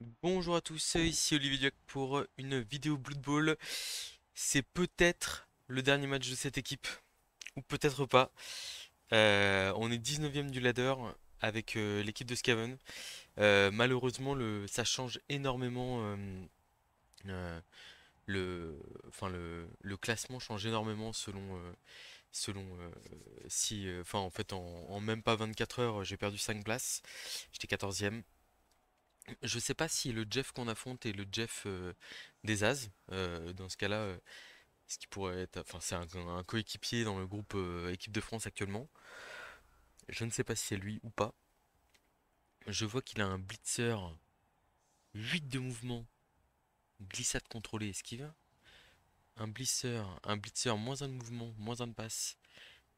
Bonjour à tous, ici Olivier Duc pour une vidéo Blood Bowl. C'est peut-être le dernier match de cette équipe, ou peut-être pas. On est 19e du ladder avec l'équipe de Scaven. Malheureusement, ça change énormément. Euh, le, le classement change énormément selon si. Enfin, en fait, en même pas 24 heures, j'ai perdu 5 places. J'étais 14e. Je sais pas si le Jeff qu'on affronte est le Jeff des As. Dans ce cas-là, ce qui pourrait être. Enfin, c'est un coéquipier dans le groupe équipe de France actuellement. Je ne sais pas si c'est lui ou pas. Je vois qu'il a un blitzer 8 de mouvement, glissade contrôlée, esquive. Un blitzer moins un de mouvement, moins un de passe,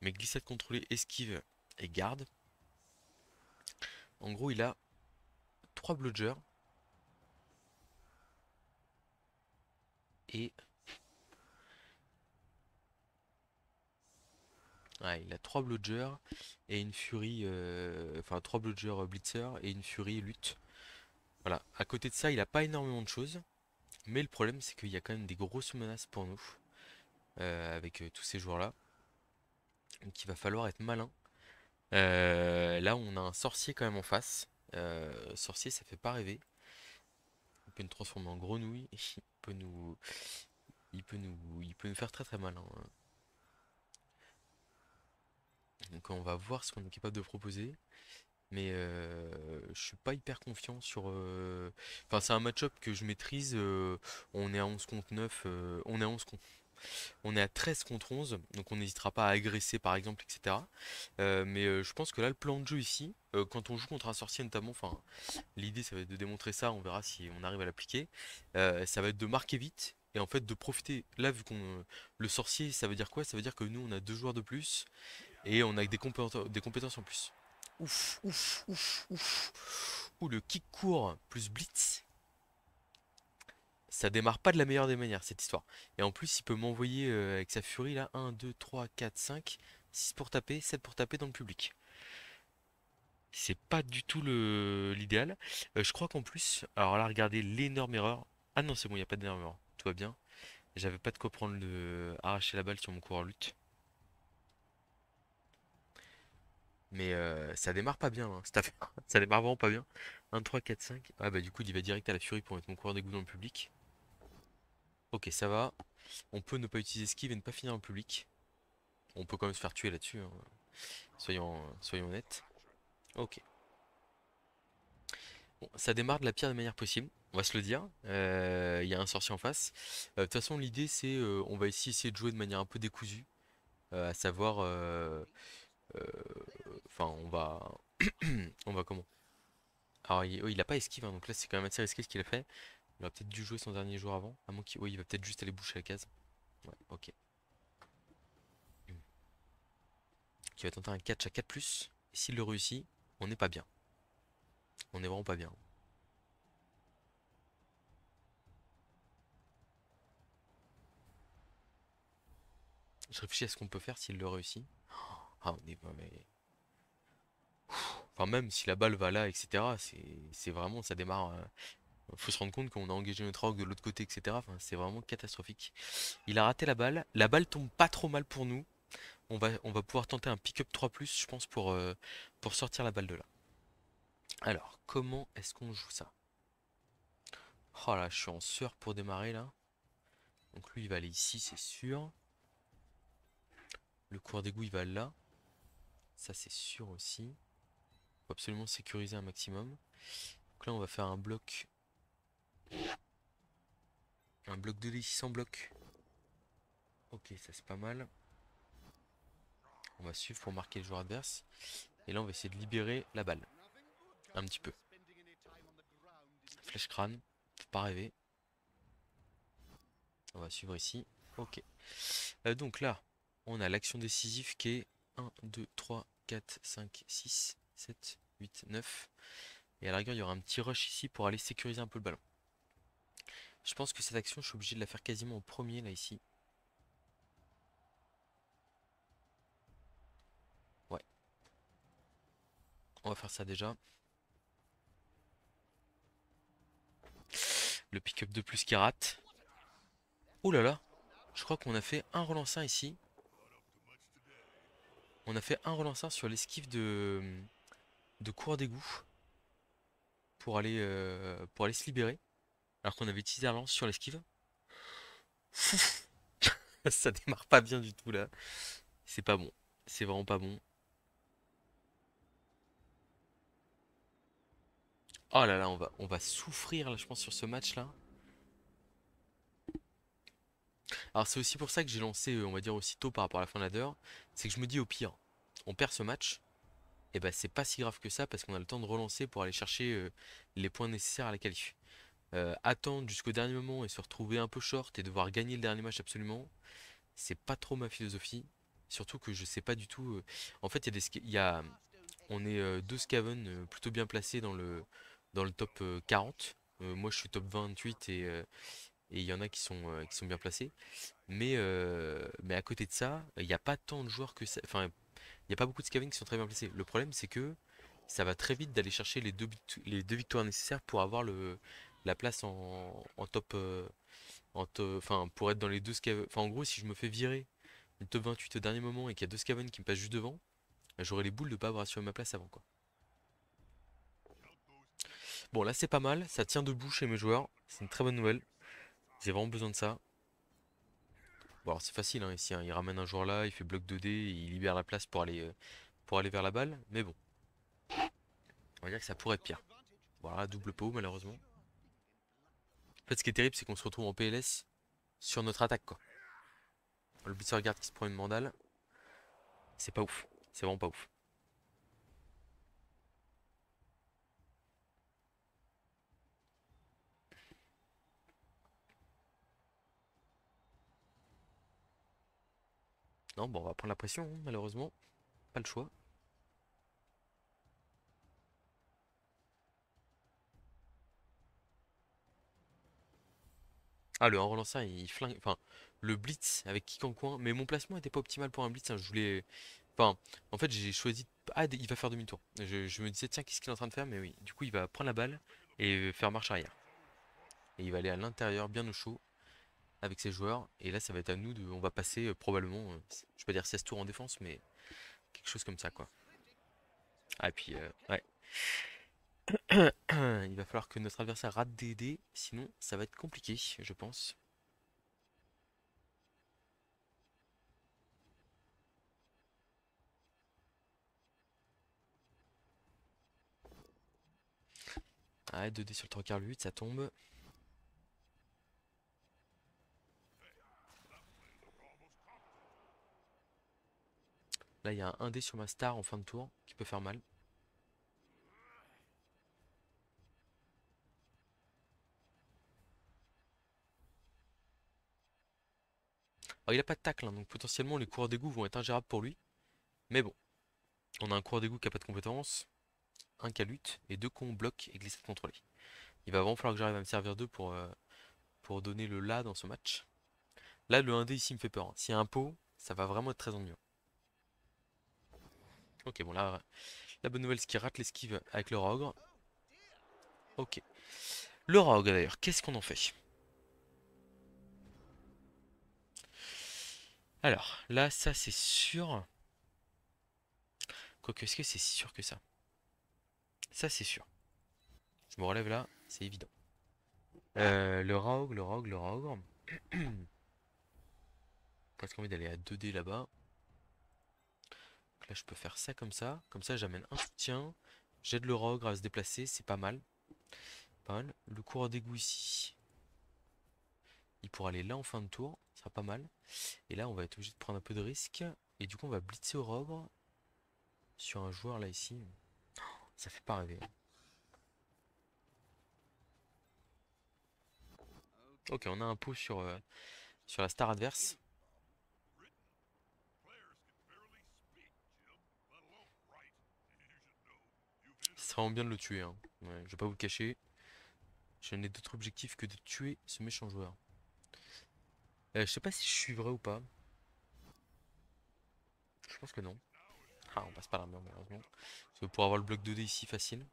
mais glissade contrôlée, esquive et garde. En gros, il a 3 blodgers et. Ouais, il a 3 blodgers et une furie. Enfin, 3 blodgers blitzer et une furie lutte. Voilà, à côté de ça, il a pas énormément de choses, mais le problème c'est qu'il y a quand même des grosses menaces pour nous avec tous ces joueurs-là, donc il va falloir être malin. Là, on a un sorcier quand même en face. Sorcier, ça fait pas rêver. Il peut nous transformer en grenouille. Peut nous, il peut nous faire très très mal, hein. Donc on va voir ce qu'on est capable de proposer. Mais je suis pas hyper confiant sur. Enfin, c'est un match-up que je maîtrise. On est à 11 contre 9. On est à 11 contre On est à 13 contre 11, donc on n'hésitera pas à agresser par exemple, etc. Mais je pense que là, le plan de jeu ici, quand on joue contre un sorcier notamment, enfin, l'idée ça va être de démontrer ça, on verra si on arrive à l'appliquer. Ça va être de marquer vite et en fait de profiter. Là, vu qu'on. Le sorcier, ça veut dire quoi? Ça veut dire que nous, on a deux joueurs de plus et on a des compétences en plus. Ouf, ouf, ouf, ouf. Ouh, le kick court plus blitz. Ça démarre pas de la meilleure des manières cette histoire. Et en plus, il peut m'envoyer avec sa furie là 1, 2, 3, 4, 5, 6 pour taper, 7 pour taper dans le public. C'est pas du tout l'idéal. Je crois qu'en plus, alors là, regardez l'énorme erreur. Ah non, c'est bon, il n'y a pas d'énorme erreur. Tout va bien. J'avais pas de quoi prendre arracher la balle sur mon coureur lutte. Mais ça démarre pas bien, hein, cette affaire. Ça démarre vraiment pas bien. 1, 3, 4, 5. Ah bah du coup, il va direct à la furie pour mettre mon coureur d'égout dans le public. Ok, ça va. On peut ne pas utiliser esquive et ne pas finir en public. On peut quand même se faire tuer là-dessus, hein. Soyons honnêtes. Ok. Bon, ça démarre de la pire des manières possibles. On va se le dire. Il y a un sorcier en face. De toute façon, l'idée c'est, on va ici essayer de jouer de manière un peu décousue, à savoir, euh, enfin, on va comment? Alors, il a pas esquive, hein, donc là c'est quand même assez risqué ce qu'il a fait. Il aurait peut-être dû jouer son dernier jour avant, à moins qu'il, oui, il va peut-être juste aller boucher la case. Ouais, ok. Qui va tenter un catch à 4+. Et s'il le réussit, on n'est pas bien. On est vraiment pas bien. Je réfléchis à ce qu'on peut faire s'il le réussit. Ah, on est pas mais. Enfin, même si la balle va là, etc., c'est vraiment, ça démarre. Faut se rendre compte qu'on a engagé notre orgue de l'autre côté, etc. Enfin, c'est vraiment catastrophique. Il a raté la balle. La balle tombe pas trop mal pour nous. On va pouvoir tenter un pick-up 3+, je pense, pour sortir la balle de là. Alors, comment est-ce qu'on joue ça? Oh là, je suis en sueur pour démarrer là. Donc lui, il va aller ici, c'est sûr. Le cours d'égout, il va là. Ça, c'est sûr aussi. Faut absolument sécuriser un maximum. Donc là, on va faire un bloc de lit sans bloc. Ok, ça c'est pas mal. On va suivre pour marquer le joueur adverse. Et là, on va essayer de libérer la balle. Un petit peu. Flèche crâne. Faut pas rêver. On va suivre ici. Ok. Donc là, on a l'action décisive qui est 1, 2, 3, 4, 5, 6, 7, 8, 9. Et à la rigueur, il y aura un petit rush ici pour aller sécuriser un peu le ballon. Je pense que cette action, je suis obligé de la faire quasiment au premier, là, ici. Ouais, on va faire ça déjà. Le pick-up de plus qui rate. Oh là là, je crois qu'on a fait un relançant ici. On a fait un relançant sur l'esquive de cours d'égout pour aller se libérer. Alors qu'on avait utilisé la lance sur l'esquive. Ça démarre pas bien du tout là. C'est pas bon. C'est vraiment pas bon. Oh là là, on va souffrir là, je pense, sur ce match là. Alors c'est aussi pour ça que j'ai lancé, on va dire, aussitôt par rapport à la fin de ladder. C'est que je me dis au pire, on perd ce match. Et bah c'est pas si grave que ça parce qu'on a le temps de relancer pour aller chercher les points nécessaires à la qualif. Attendre jusqu'au dernier moment et se retrouver un peu short et devoir gagner le dernier match absolument, c'est pas trop ma philosophie. Surtout que je sais pas du tout. En fait, on est deux Skaven plutôt bien placés dans le top 40. Moi, je suis top 28 et il y en a qui sont bien placés. Mais à côté de ça, il n'y a pas tant de joueurs que ça. Enfin, il n'y a pas beaucoup de Skaven qui sont très bien placés. Le problème, c'est que ça va très vite d'aller chercher les deux victoires nécessaires pour avoir la place en top. Enfin, pour être dans les deux Skaven. Enfin, en gros, si je me fais virer le top 28 au dernier moment et qu'il y a deux Skaven qui me passent juste devant, bah, j'aurai les boules de pas avoir assuré ma place avant, quoi. Bon, là, c'est pas mal. Ça tient debout chez mes joueurs. C'est une très bonne nouvelle. J'ai vraiment besoin de ça. Bon, alors c'est facile, hein, ici, hein. Il ramène un joueur là, il fait bloc 2D, il libère la place pour aller vers la balle. Mais bon, on va dire que ça pourrait être pire. Voilà, double pot, malheureusement. En fait, ce qui est terrible, c'est qu'on se retrouve en PLS sur notre attaque, quoi. Le blitzer garde qui se prend une mandale. C'est pas ouf. C'est vraiment pas ouf. Non, bon, on va prendre la pression, hein, malheureusement. Pas le choix. Ah, le en relançant, il flingue. Enfin, le blitz avec kick en coin. Mais mon placement était pas optimal pour un blitz, hein. Je voulais. Enfin, en fait, j'ai choisi. Ah, il va faire demi-tour. Je me disais, tiens, qu'est-ce qu'il est en train de faire? Mais oui, du coup, il va prendre la balle et faire marche arrière. Et il va aller à l'intérieur, bien au chaud, avec ses joueurs. Et là, ça va être à nous de. On va passer probablement. Je vais pas dire 16 tours en défense, mais quelque chose comme ça, quoi. Ah, et puis, ouais. Il va falloir que notre adversaire rate des dés, sinon ça va être compliqué, je pense. Ah, 2 dés sur le 3 quarts, le 8, ça tombe. Là, il y a un dé sur ma star en fin de tour qui peut faire mal. Alors, il a pas de tacle, hein, donc potentiellement les coureurs d'égout vont être ingérables pour lui. Mais bon, on a un coureur d'égout qui a pas de compétences, un qui a lutte et deux qu'on bloque et glissade contrôlée. Il va vraiment falloir que j'arrive à me servir d'eux pour donner le là dans ce match. Là, le 1D ici me fait peur, hein. S'il y a un pot, ça va vraiment être très ennuyant. Ok, bon là, la bonne nouvelle c'est qu'il rate l'esquive avec le rogre. Ok. Le rogre d'ailleurs, qu'est-ce qu'on en fait? Alors, là, ça c'est sûr. Quoique, est-ce que c'est si sûr que ça? Ça c'est sûr. Je me relève là, c'est évident. Le rogue, le rogue, le rogue. Presque envie d'aller à 2D là-bas. Donc là, je peux faire ça. Comme ça, j'amène un soutien. J'aide le rogue à se déplacer, c'est pas mal. Pas mal. Le coureur d'égout ici. Il pourra aller là en fin de tour, ça sera pas mal. Et là, on va être obligé de prendre un peu de risque. Et du coup, on va blitzer au rogue sur un joueur là ici. Ça fait pas rêver. Ok, on a un pot sur la star adverse. Ce serait vraiment bien de le tuer, hein. Ouais, je vais pas vous le cacher. Je n'ai d'autre objectif que de tuer ce méchant joueur. Je sais pas si je suis vrai ou pas. Je pense que non. Ah, on passe pas l'armure malheureusement. Parce que pour avoir le bloc 2D ici facile.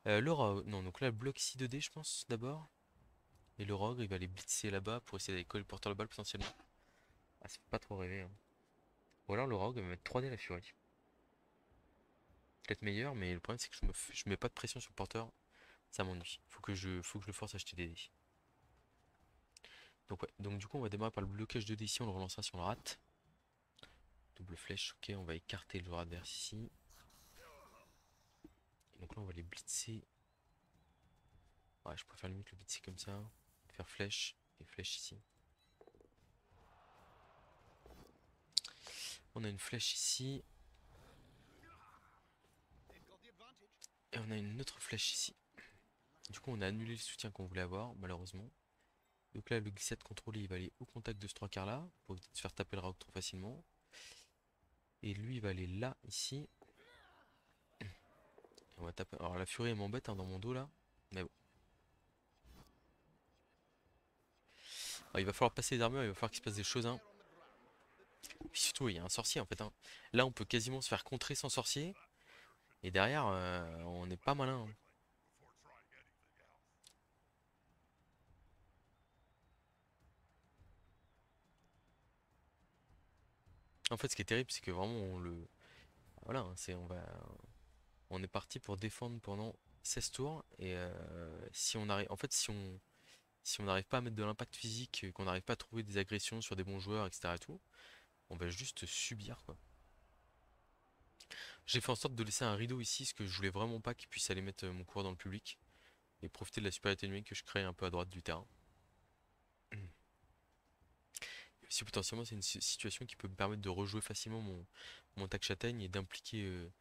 Laura, non, donc là, le bloc ici 2D, je pense, d'abord. Et le rogue, il va aller blitzer là-bas pour essayer d'aller coller le porteur de balle potentiellement. Ah, ça fait pas trop rêver, hein. Ou alors le rogue va mettre 3D la furie. Peut-être meilleur, mais le problème c'est que je mets pas de pression sur le porteur. Ça m'ennuie. Faut que je le force à acheter des dés. Donc ouais, donc du coup on va démarrer par le blocage de dés ici, on le relancera si on le rate. Double flèche, ok, on va écarter le joueur adverse ici. Donc là on va les blitzer. Ouais, je préfère limite le blitzer comme ça. Faire flèche et flèche ici. On a une flèche ici. Et on a une autre flèche ici. Du coup on a annulé le soutien qu'on voulait avoir, malheureusement. Donc là le glissade contrôlé il va aller au contact de ce 3 quarts là, pour éviter de se faire taper le rogue trop facilement. Et lui il va aller là, ici. On va taper. Alors la furie elle m'embête hein, dans mon dos là. Mais bon. Alors, il va falloir passer les armures, il va falloir qu'il se passe des choses hein. Puis surtout il y a un sorcier en fait hein. Là on peut quasiment se faire contrer sans sorcier. Et derrière on n'est pas malin, hein. En fait ce qui est terrible c'est que vraiment on le. Voilà, hein, on est parti pour défendre pendant 16 tours. Et si on arrive. En fait si on n'arrive pas à mettre de l'impact physique, qu'on n'arrive pas à trouver des agressions sur des bons joueurs, etc. et tout, on va juste subir quoi. J'ai fait en sorte de laisser un rideau ici, parce que je voulais vraiment pas qu'ils puissent aller mettre mon coureur dans le public et profiter de la supériorité numérique que je crée un peu à droite du terrain. Si potentiellement c'est une situation qui peut me permettre de rejouer facilement mon tac châtaigne et d'impliquer,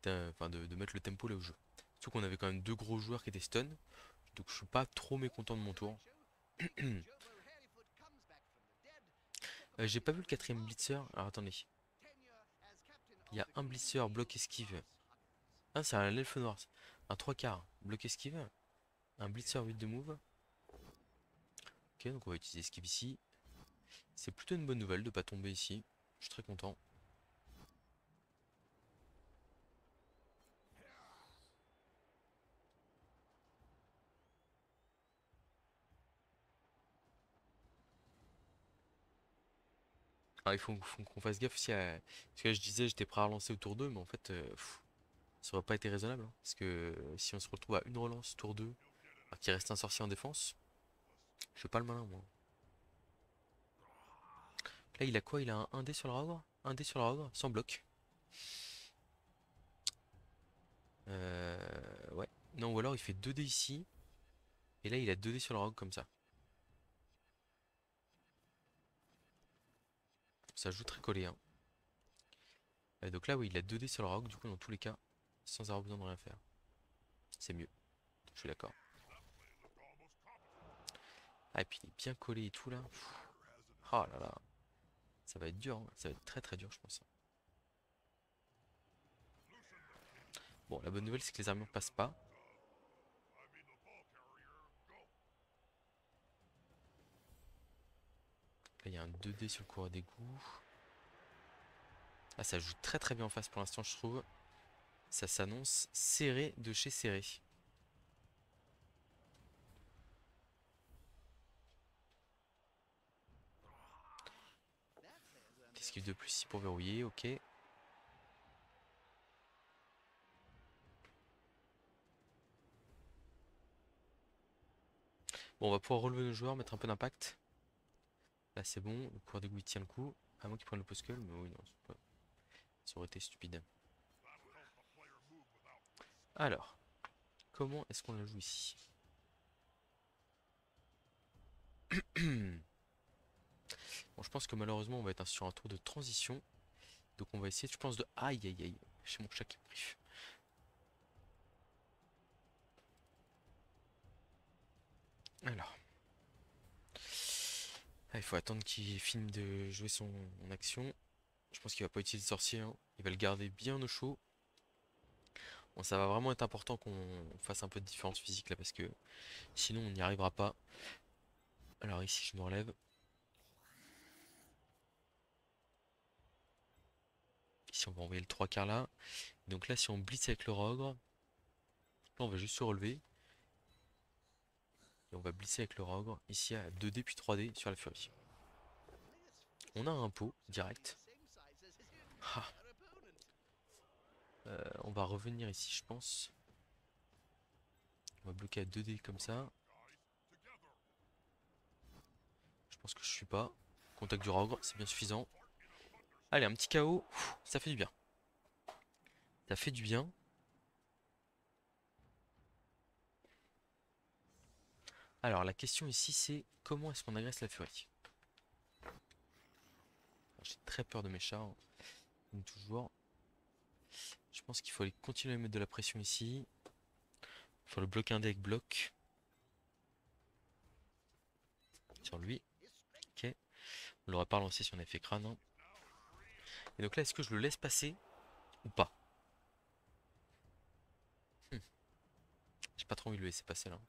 enfin de mettre le tempo là où je veux. Surtout qu'on avait quand même deux gros joueurs qui étaient stun, donc je suis pas trop mécontent de mon tour. J'ai pas vu le quatrième blitzer. Alors attendez, il y a un blitzer bloc esquive. Ah c'est un elfe noir. Un 3 quarts bloc esquive. Un blitzer 8 de move. Ok donc on va utiliser esquive ici. C'est plutôt une bonne nouvelle de pas tomber ici. Je suis très content. Alors faut qu'on fasse gaffe aussi à. Parce que là, je disais j'étais prêt à relancer au tour 2, mais en fait ça aurait pas été raisonnable, hein. Parce que si on se retrouve à une relance tour 2, alors qu'il reste un sorcier en défense, je fais pas le malin moi. Là il a quoi? Il a un dé sur le rogue? Un dé sur le rogue, sans bloc. Ouais. Non, ou alors il fait 2 dés ici. Et là il a 2 dés sur le rogue comme ça. Ça joue très collé, hein. Donc là oui il a 2 dés sur le rogue, du coup dans tous les cas, sans avoir besoin de rien faire. C'est mieux. Je suis d'accord. Ah et puis il est bien collé et tout là. Oh là là. Ça va être dur, hein. Ça va être très très dur je pense. Bon la bonne nouvelle c'est que les armures passent pas. Là il y a un 2D sur le coureur d'égout. Ah ça joue très très bien en face pour l'instant je trouve. Ça s'annonce serré de chez serré. Esquive de plus ici pour verrouiller, ok. Bon on va pouvoir relever nos joueurs, mettre un peu d'impact. Là c'est bon, le coureur d'égout il tient le coup. À moins qu'il prenne le post-call, mais oui non, ça aurait été stupide. Alors, comment est-ce qu'on la joue ici? Bon, je pense que malheureusement, on va être sur un tour de transition. Donc, on va essayer, je pense, de. Aïe, aïe, aïe. J'ai mon chat qui me griffe. Alors. Ah, il faut attendre qu'il filme de jouer son action. Je pense qu'il va pas utiliser le sorcier, hein. Il va le garder bien au chaud. Bon, ça va vraiment être important qu'on fasse un peu de différence physique là parce que sinon on n'y arrivera pas. Alors ici je me relève. Ici on va envoyer le 3 quarts là. Donc là si on blitz avec le rogre, là on va juste se relever. Et on va blisser avec le Rogre, ici à 2D puis 3D sur la Furie. On a un pot direct. Ah. On va revenir ici, je pense. On va bloquer à 2D comme ça. Je pense que je suis pas. Contact du Rogre, c'est bien suffisant. Allez, un petit KO, ça fait du bien. Ça fait du bien. Alors la question ici c'est comment est-ce qu'on agresse la furie? J'ai très peur de mes chars, hein, comme toujours. Je pense qu'il faut aller continuer à mettre de la pression ici. Il faut le bloquer un dé avec bloc. Sur lui. Ok. On l'aurait pas lancé si on avait fait crâne, hein. Et donc là, est-ce que je le laisse passer ou pas? Hmm. J'ai pas trop envie de le laisser passer là.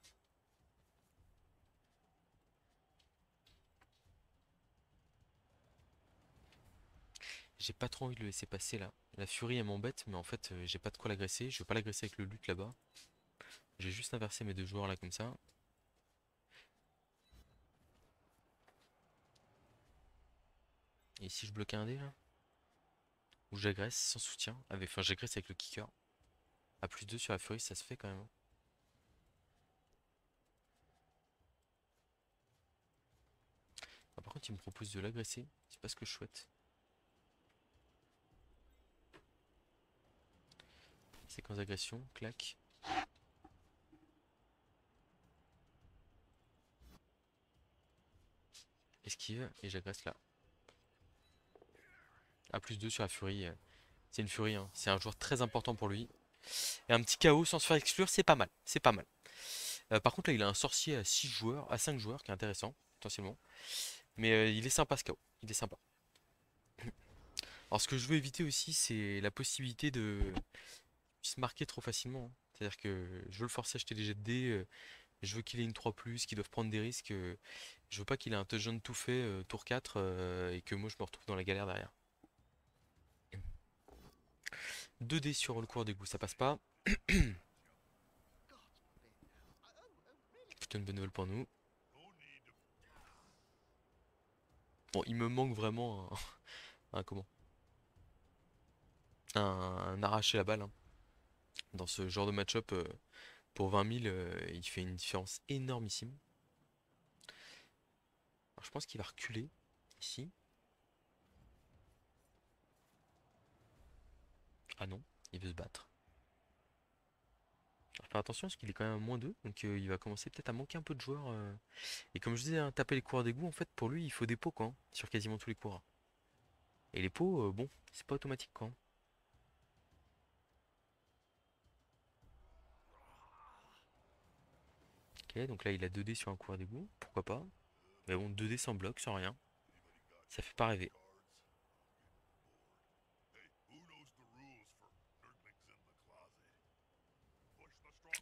J'ai pas trop envie de le laisser passer là. La furie elle m'embête, mais en fait j'ai pas de quoi l'agresser. Je veux pas l'agresser avec le lutte là-bas. J'ai juste inversé mes deux joueurs là comme ça. Et si je bloquais un dé là? Ou j'agresse sans soutien. Enfin j'agresse avec le kicker. A plus 2 sur la furie, ça se fait quand même, hein. Ah, par contre il me propose de l'agresser. C'est pas ce que je souhaite. Séquence d'agression, clac. Esquive et j'agresse là. A plus 2 sur la furie. C'est une furie, hein. C'est un joueur très important pour lui. Et un petit KO sans se faire exclure, c'est pas mal. C'est pas mal. Par contre là il a un sorcier à 6 joueurs, à 5 joueurs, qui est intéressant, potentiellement. Mais il est sympa ce KO. Il est sympa. Alors ce que je veux éviter aussi, c'est la possibilité de se marquer trop facilement, hein. C'est-à-dire que je veux le forcer à acheter des jets de dés, je veux qu'il ait une 3+, qu'il doive prendre des risques. Je veux pas qu'il ait un touchdown tout fait tour 4 et que moi je me retrouve dans la galère derrière. 2 dés sur le cours d'égout, ça passe pas. Plutôt une bonne nouvelle pour nous. Bon, il me manque vraiment comment? Un arracher la balle, hein. Dans ce genre de match-up, pour 20 000, il fait une différence énormissime. Alors, je pense qu'il va reculer ici. Ah non, il veut se battre. Alors, faire attention parce qu'il est quand même à -2, donc il va commencer peut-être à manquer un peu de joueurs. Et comme je disais, hein, taper les coureurs d'égout, en fait, pour lui, il faut des pots, quoi, hein, sur quasiment tous les coureurs. Et les pots, bon, c'est pas automatique, quoi, hein. Ok, donc là, il a 2 dés sur un coureur d'égout, pourquoi pas. Mais bon, 2 dés sans bloc, sans rien. Ça fait pas rêver.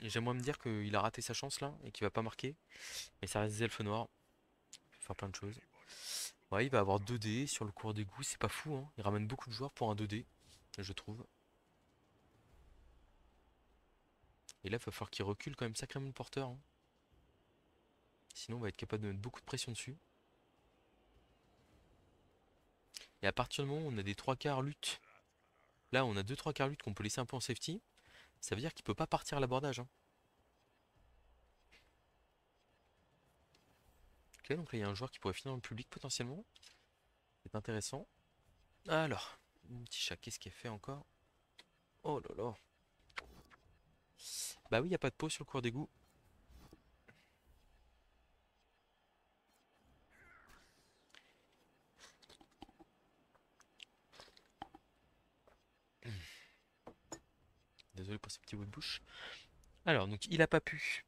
Et j'aimerais me dire qu'il a raté sa chance là et qu'il va pas marquer. Mais ça reste des elfes noirs. Il peut faire plein de choses. Ouais, il va avoir 2 dés sur le cours d'égout, c'est pas fou, hein. Il ramène beaucoup de joueurs pour un 2 dés, je trouve. Et là, il va falloir qu'il recule quand même sacrément le porteur, hein. Sinon, on va être capable de mettre beaucoup de pression dessus. Et à partir du moment où on a des 3/4 lutte, là on a 2-3/4 lutte qu'on peut laisser un peu en safety, ça veut dire qu'il peut pas partir à l'abordage, hein. Ok, donc là il y a un joueur qui pourrait finir dans le public potentiellement. C'est intéressant. Alors, mon petit chat, qu'est-ce qu'il a fait encore? Oh là là. Bah oui, il n'y a pas de pause sur le cours d'égout. Désolé pour ce petit bout de bouche. Alors, donc il a pas pu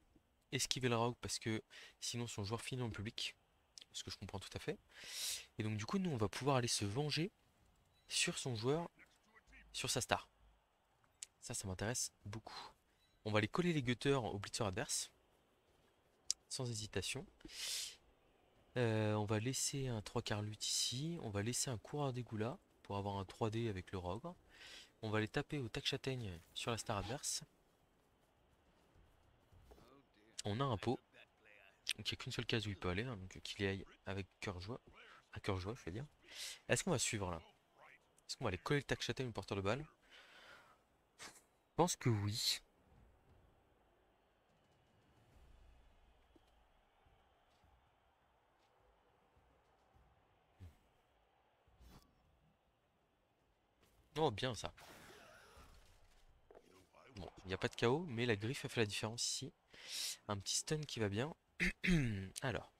esquiver le rogue parce que sinon son joueur finit dans le public. Ce que je comprends tout à fait. Et donc du coup, nous on va pouvoir aller se venger sur son joueur, sur sa star. Ça m'intéresse beaucoup. On va aller coller les gutters au blitzer adverse, sans hésitation. On va laisser un 3/4 lutte ici. On va laisser un coureur d'égout là, pour avoir un 3D avec le rogue. On va aller taper au tac châtaigne sur la star adverse. On a un pot. Donc il n'y a qu'une seule case où il peut aller, hein, donc qu'il y aille avec cœur joie. À cœur joie, je veux dire. Est-ce qu'on va suivre là? Est-ce qu'on va aller coller le tac châtaigne au porteur de balle? Je pense que oui. Oh, bien ça. Bon, il n'y a pas de KO, mais la griffe a fait la différence ici. Un petit stun qui va bien. Alors.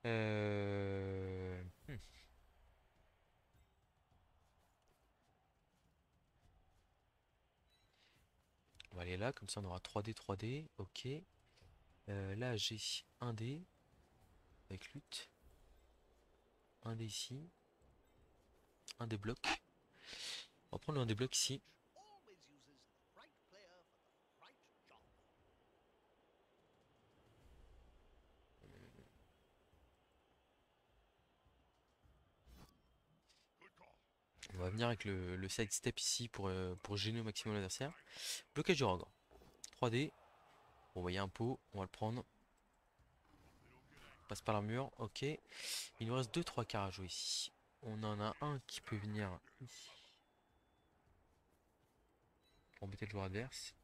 Hmm. On va aller là, comme ça on aura 3D, 3D. Ok. Là j'ai un D avec lutte. Un D ici. Un des blocs. On va prendre le 1 des blocs ici. On va venir avec le side step ici pour gêner au maximum l'adversaire. Blocage du Rogue. 3D. Bon, bah, il y a un pot, on va le prendre. On passe par l'armure, ok. Il nous reste 2-3 cartes à jouer ici. On en a un qui peut venir ici pour embêter le joueur adverse.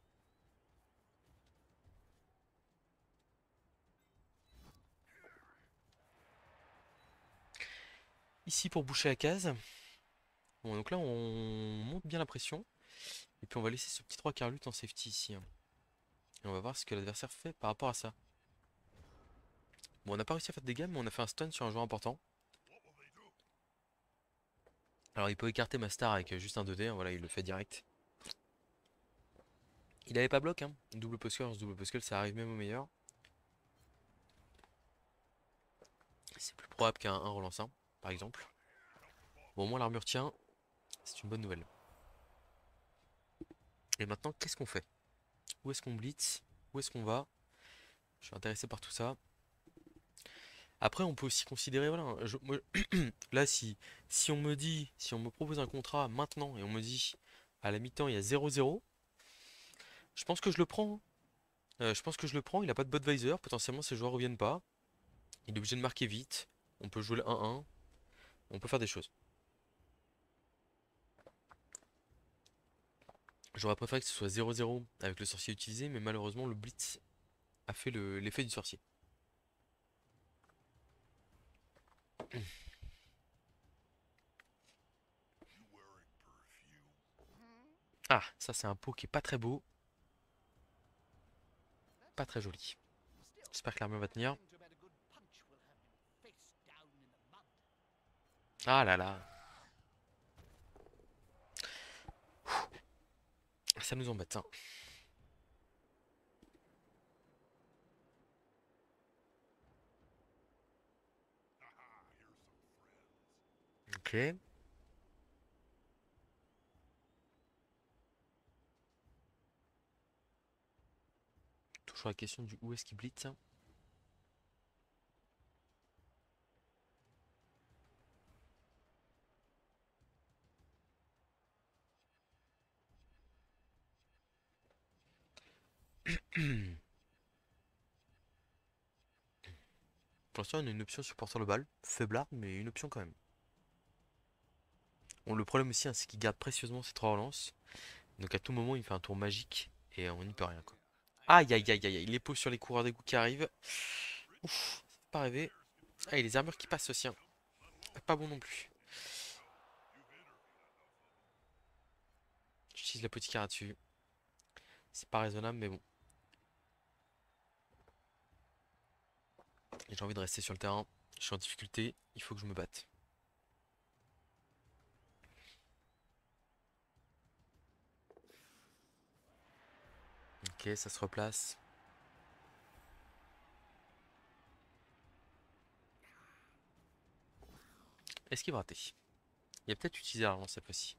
Ici pour boucher la case. Bon, donc là on monte bien la pression. Et puis on va laisser ce petit 3 quarts lutte en safety ici, hein. Et on va voir ce que l'adversaire fait par rapport à ça. Bon, on n'a pas réussi à faire de dégâts, mais on a fait un stun sur un joueur important. Alors il peut écarter ma star avec juste un 2D, hein, voilà, il le fait direct. Il avait pas bloc, hein. Double posture, double posture, ça arrive même au meilleur. C'est plus probable qu'un relançant, par exemple. Bon, au moins l'armure tient, c'est une bonne nouvelle. Et maintenant, qu'est-ce qu'on fait? Où est-ce qu'on blitz? Où est-ce qu'on va? Je suis intéressé par tout ça. Après, on peut aussi considérer, voilà, là, si on me dit, si on me propose un contrat maintenant et on me dit à la mi-temps il y a 0-0, je pense que je le prends, hein. Je pense que je le prends, il a pas de Budweiser, potentiellement ces joueurs reviennent pas. Il est obligé de marquer vite. On peut jouer le 1-1, on peut faire des choses. J'aurais préféré que ce soit 0-0 avec le sorcier utilisé, mais malheureusement le blitz a fait l'effet du sorcier. Ah, ça c'est un pot qui est pas très beau, pas très joli. J'espère que l'armure va tenir. Ah là là, ça nous embête, hein. Ok. Toujours la question du où est-ce qu'il blitz. Pour l'instant, on a une option sur porteur le bal. Faiblard, mais une option quand même. Bon, le problème aussi, hein, c'est qu'il garde précieusement ses 3 relances. Donc à tout moment, il fait un tour magique et on n'y peut rien, quoi. Aïe aïe aïe aïe aïe, les pose sur les coureurs d'égout qui arrivent. Ouf, ça fait pas rêver. Ah, et les armures qui passent aussi, hein. Pas bon non plus. J'utilise l'apothicaire là-dessus. C'est pas raisonnable, mais bon. J'ai envie de rester sur le terrain. Je suis en difficulté, il faut que je me batte. Ok, ça se replace. Est-ce qu'il va rater? Il a peut-être utilisé la relance cette fois-ci.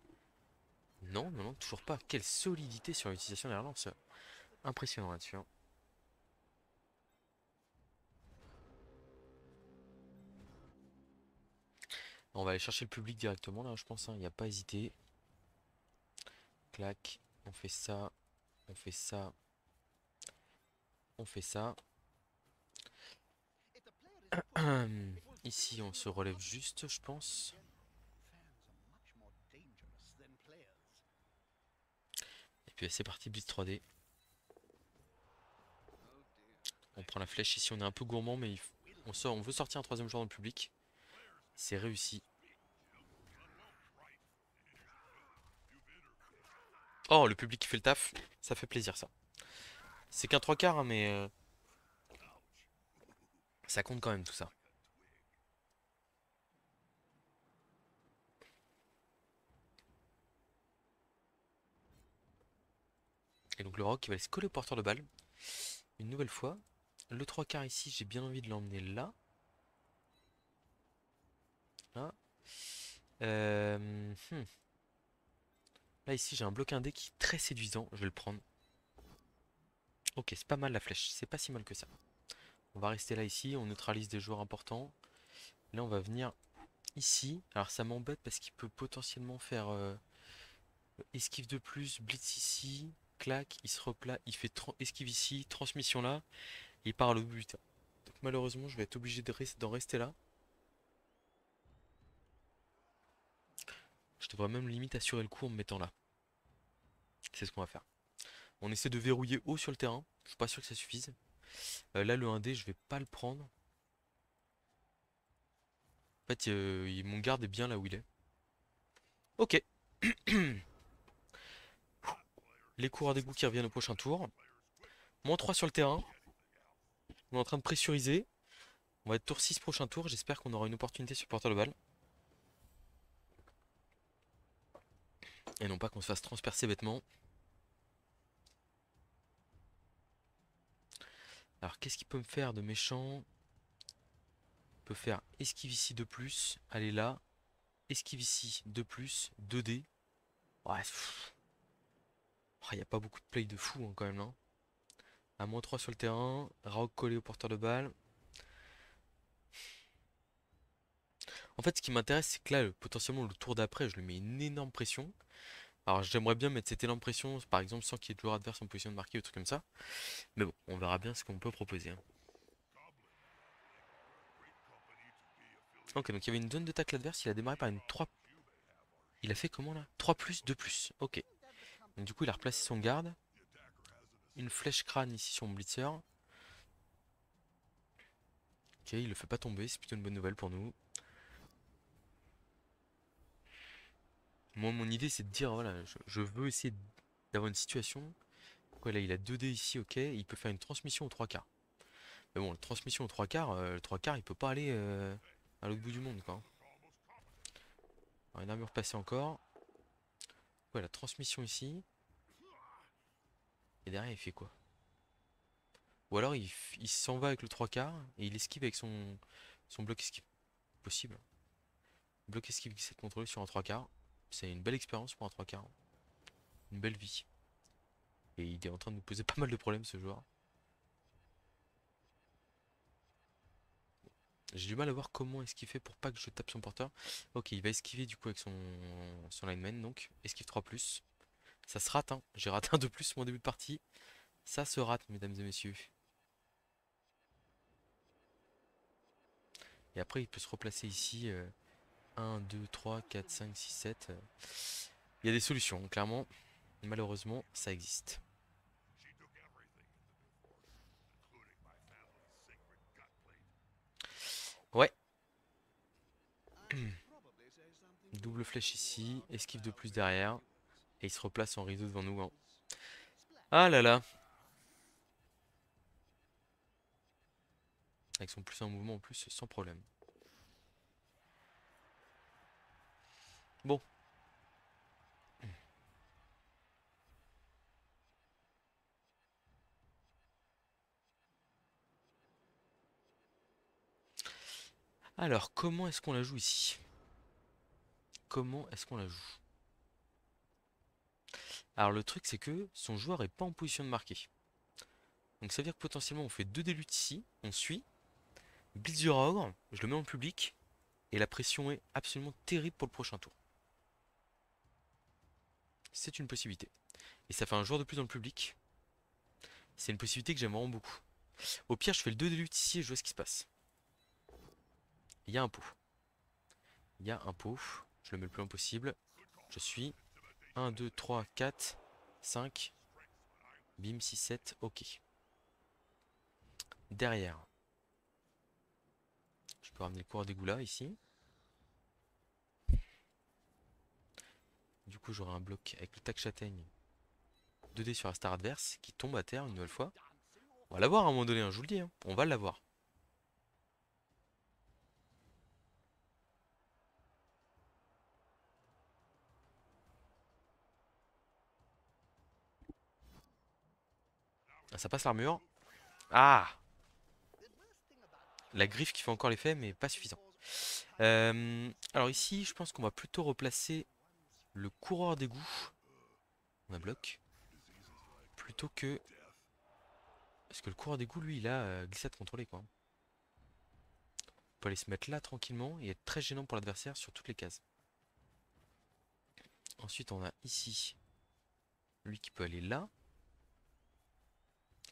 Non, non, non, toujours pas. Quelle solidité sur l'utilisation des relances. Impressionnant là-dessus, hein. On va aller chercher le public directement là, je pense, hein. Il n'y a pas hésité. Clac. On fait ça. On fait ça. On fait ça. Ici, on se relève juste, je pense. Et puis c'est parti, Blitz 3D. On prend la flèche ici, on est un peu gourmand, mais on veut sortir un troisième joueur dans le public. C'est réussi. Oh, le public qui fait le taf, ça fait plaisir ça. C'est qu'un trois quarts, hein, mais ça compte quand même tout ça. Et donc le rock qui va se coller au porteur de balle. Une nouvelle fois. Le trois quarts ici, j'ai bien envie de l'emmener là. Là. Hmm. Là ici, j'ai un bloc indé qui est très séduisant. Je vais le prendre. Ok, c'est pas mal la flèche. C'est pas si mal que ça. On va rester là ici. On neutralise des joueurs importants. Là, on va venir ici. Alors ça m'embête parce qu'il peut potentiellement faire esquive de plus, blitz ici, clac, il se replat, il fait esquive ici, transmission là, et il part à l'autre but. Donc malheureusement, je vais être obligé d'en rester là. Je devrais même limite assurer le coup en me mettant là. C'est ce qu'on va faire. On essaie de verrouiller haut sur le terrain. Je suis pas sûr que ça suffise. Là, le 1D, je vais pas le prendre. En fait, mon garde est bien là où il est. Ok. Les coureurs d'égout qui reviennent au prochain tour. -3 sur le terrain. On est en train de pressuriser. On va être tour 6 prochain tour. J'espère qu'on aura une opportunité sur le porteur de balle. Et non pas qu'on se fasse transpercer bêtement. Alors qu'est-ce qu'il peut me faire de méchant? Il peut faire esquive ici 2 plus. Aller là. Esquive ici 2 plus. 2D. Ouais. Il n'y a pas beaucoup de play de fou hein, quand même là. À -3 sur le terrain. Raok collé au porteur de balle. En fait ce qui m'intéresse c'est que là potentiellement le tour d'après je lui mets une énorme pression. Alors j'aimerais bien mettre cette énorme pression par exemple sans qu'il y ait de joueur adverse en position de marquer ou truc comme ça. Mais bon on verra bien ce qu'on peut proposer. Hein. Ok donc il y avait une zone de tacle adverse. Il a démarré par une 3. Il a fait comment là? 3 plus 2 plus. Ok. Donc du coup il a replacé son garde. Une flèche crâne ici sur mon blitzer. Ok, il le fait pas tomber, c'est plutôt une bonne nouvelle pour nous. Moi, mon idée, c'est de dire, voilà, je veux essayer d'avoir une situation. Quoi, là, il a 2D ici, ok, il peut faire une transmission aux 3 quarts. Mais bon, la transmission aux 3 quarts, le 3 quarts, il peut pas aller à l'autre bout du monde, quoi. Alors, une armure passée encore. Ouais, la transmission ici. Et derrière, il fait quoi? Ou alors, il s'en va avec le 3 quarts et il esquive avec son bloc esquive. Possible. Bloc esquive qui s'est contrôlé sur un 3 quarts. C'est une belle expérience pour un 3 quarts. Une belle vie. Et il est en train de nous poser pas mal de problèmes, ce joueur. J'ai du mal à voir comment est-ce qu'il fait pour pas que je tape son porteur. Ok, il va esquiver du coup avec son lineman, donc esquive 3 plus. Ça se rate, hein. J'ai raté un de plus mon début de partie. Ça se rate, mesdames et messieurs. Et après, il peut se replacer ici. 1, 2, 3, 4, 5, 6, 7. Il y a des solutions, clairement. Malheureusement, ça existe. Ouais. Double flèche ici. Esquive de plus derrière. Et il se replace en rideau devant nous. Hein. Ah là là. Avec son plus un mouvement en plus, sans problème. Bon. Alors, comment est-ce qu'on la joue ici? Comment est-ce qu'on la joue? Alors le truc c'est que son joueur est pas en position de marquer. Donc ça veut dire que potentiellement on fait 2 délutes ici, on suit, blitz du ogre, je le mets en public, et la pression est absolument terrible pour le prochain tour. C'est une possibilité. Et ça fait un joueur de plus dans le public. C'est une possibilité que j'aime vraiment beaucoup. Au pire je fais le 2 délutes ici et je vois ce qui se passe. Il y a un pot. Il y a un pot. Je le mets le plus loin possible. Je suis 1, 2, 3, 4, 5. Bim, 6, 7. Ok. Derrière. Je peux ramener le coureur d'égout là, ici. Du coup, j'aurai un bloc avec le tac châtaigne. 2 dés sur la star adverse qui tombe à terre une nouvelle fois. On va l'avoir à un moment donné, hein, je vous le dis. Hein. On va l'avoir. Ah, ça passe l'armure. Ah! La griffe qui fait encore l'effet, mais pas suffisant. Alors ici, je pense qu'on va plutôt replacer le coureur d'égout. On a bloc. Plutôt que... Parce que le coureur d'égout, lui, il a glissade contrôlée, quoi. On peut aller se mettre là tranquillement et être très gênant pour l'adversaire sur toutes les cases. Ensuite, on a ici lui qui peut aller là.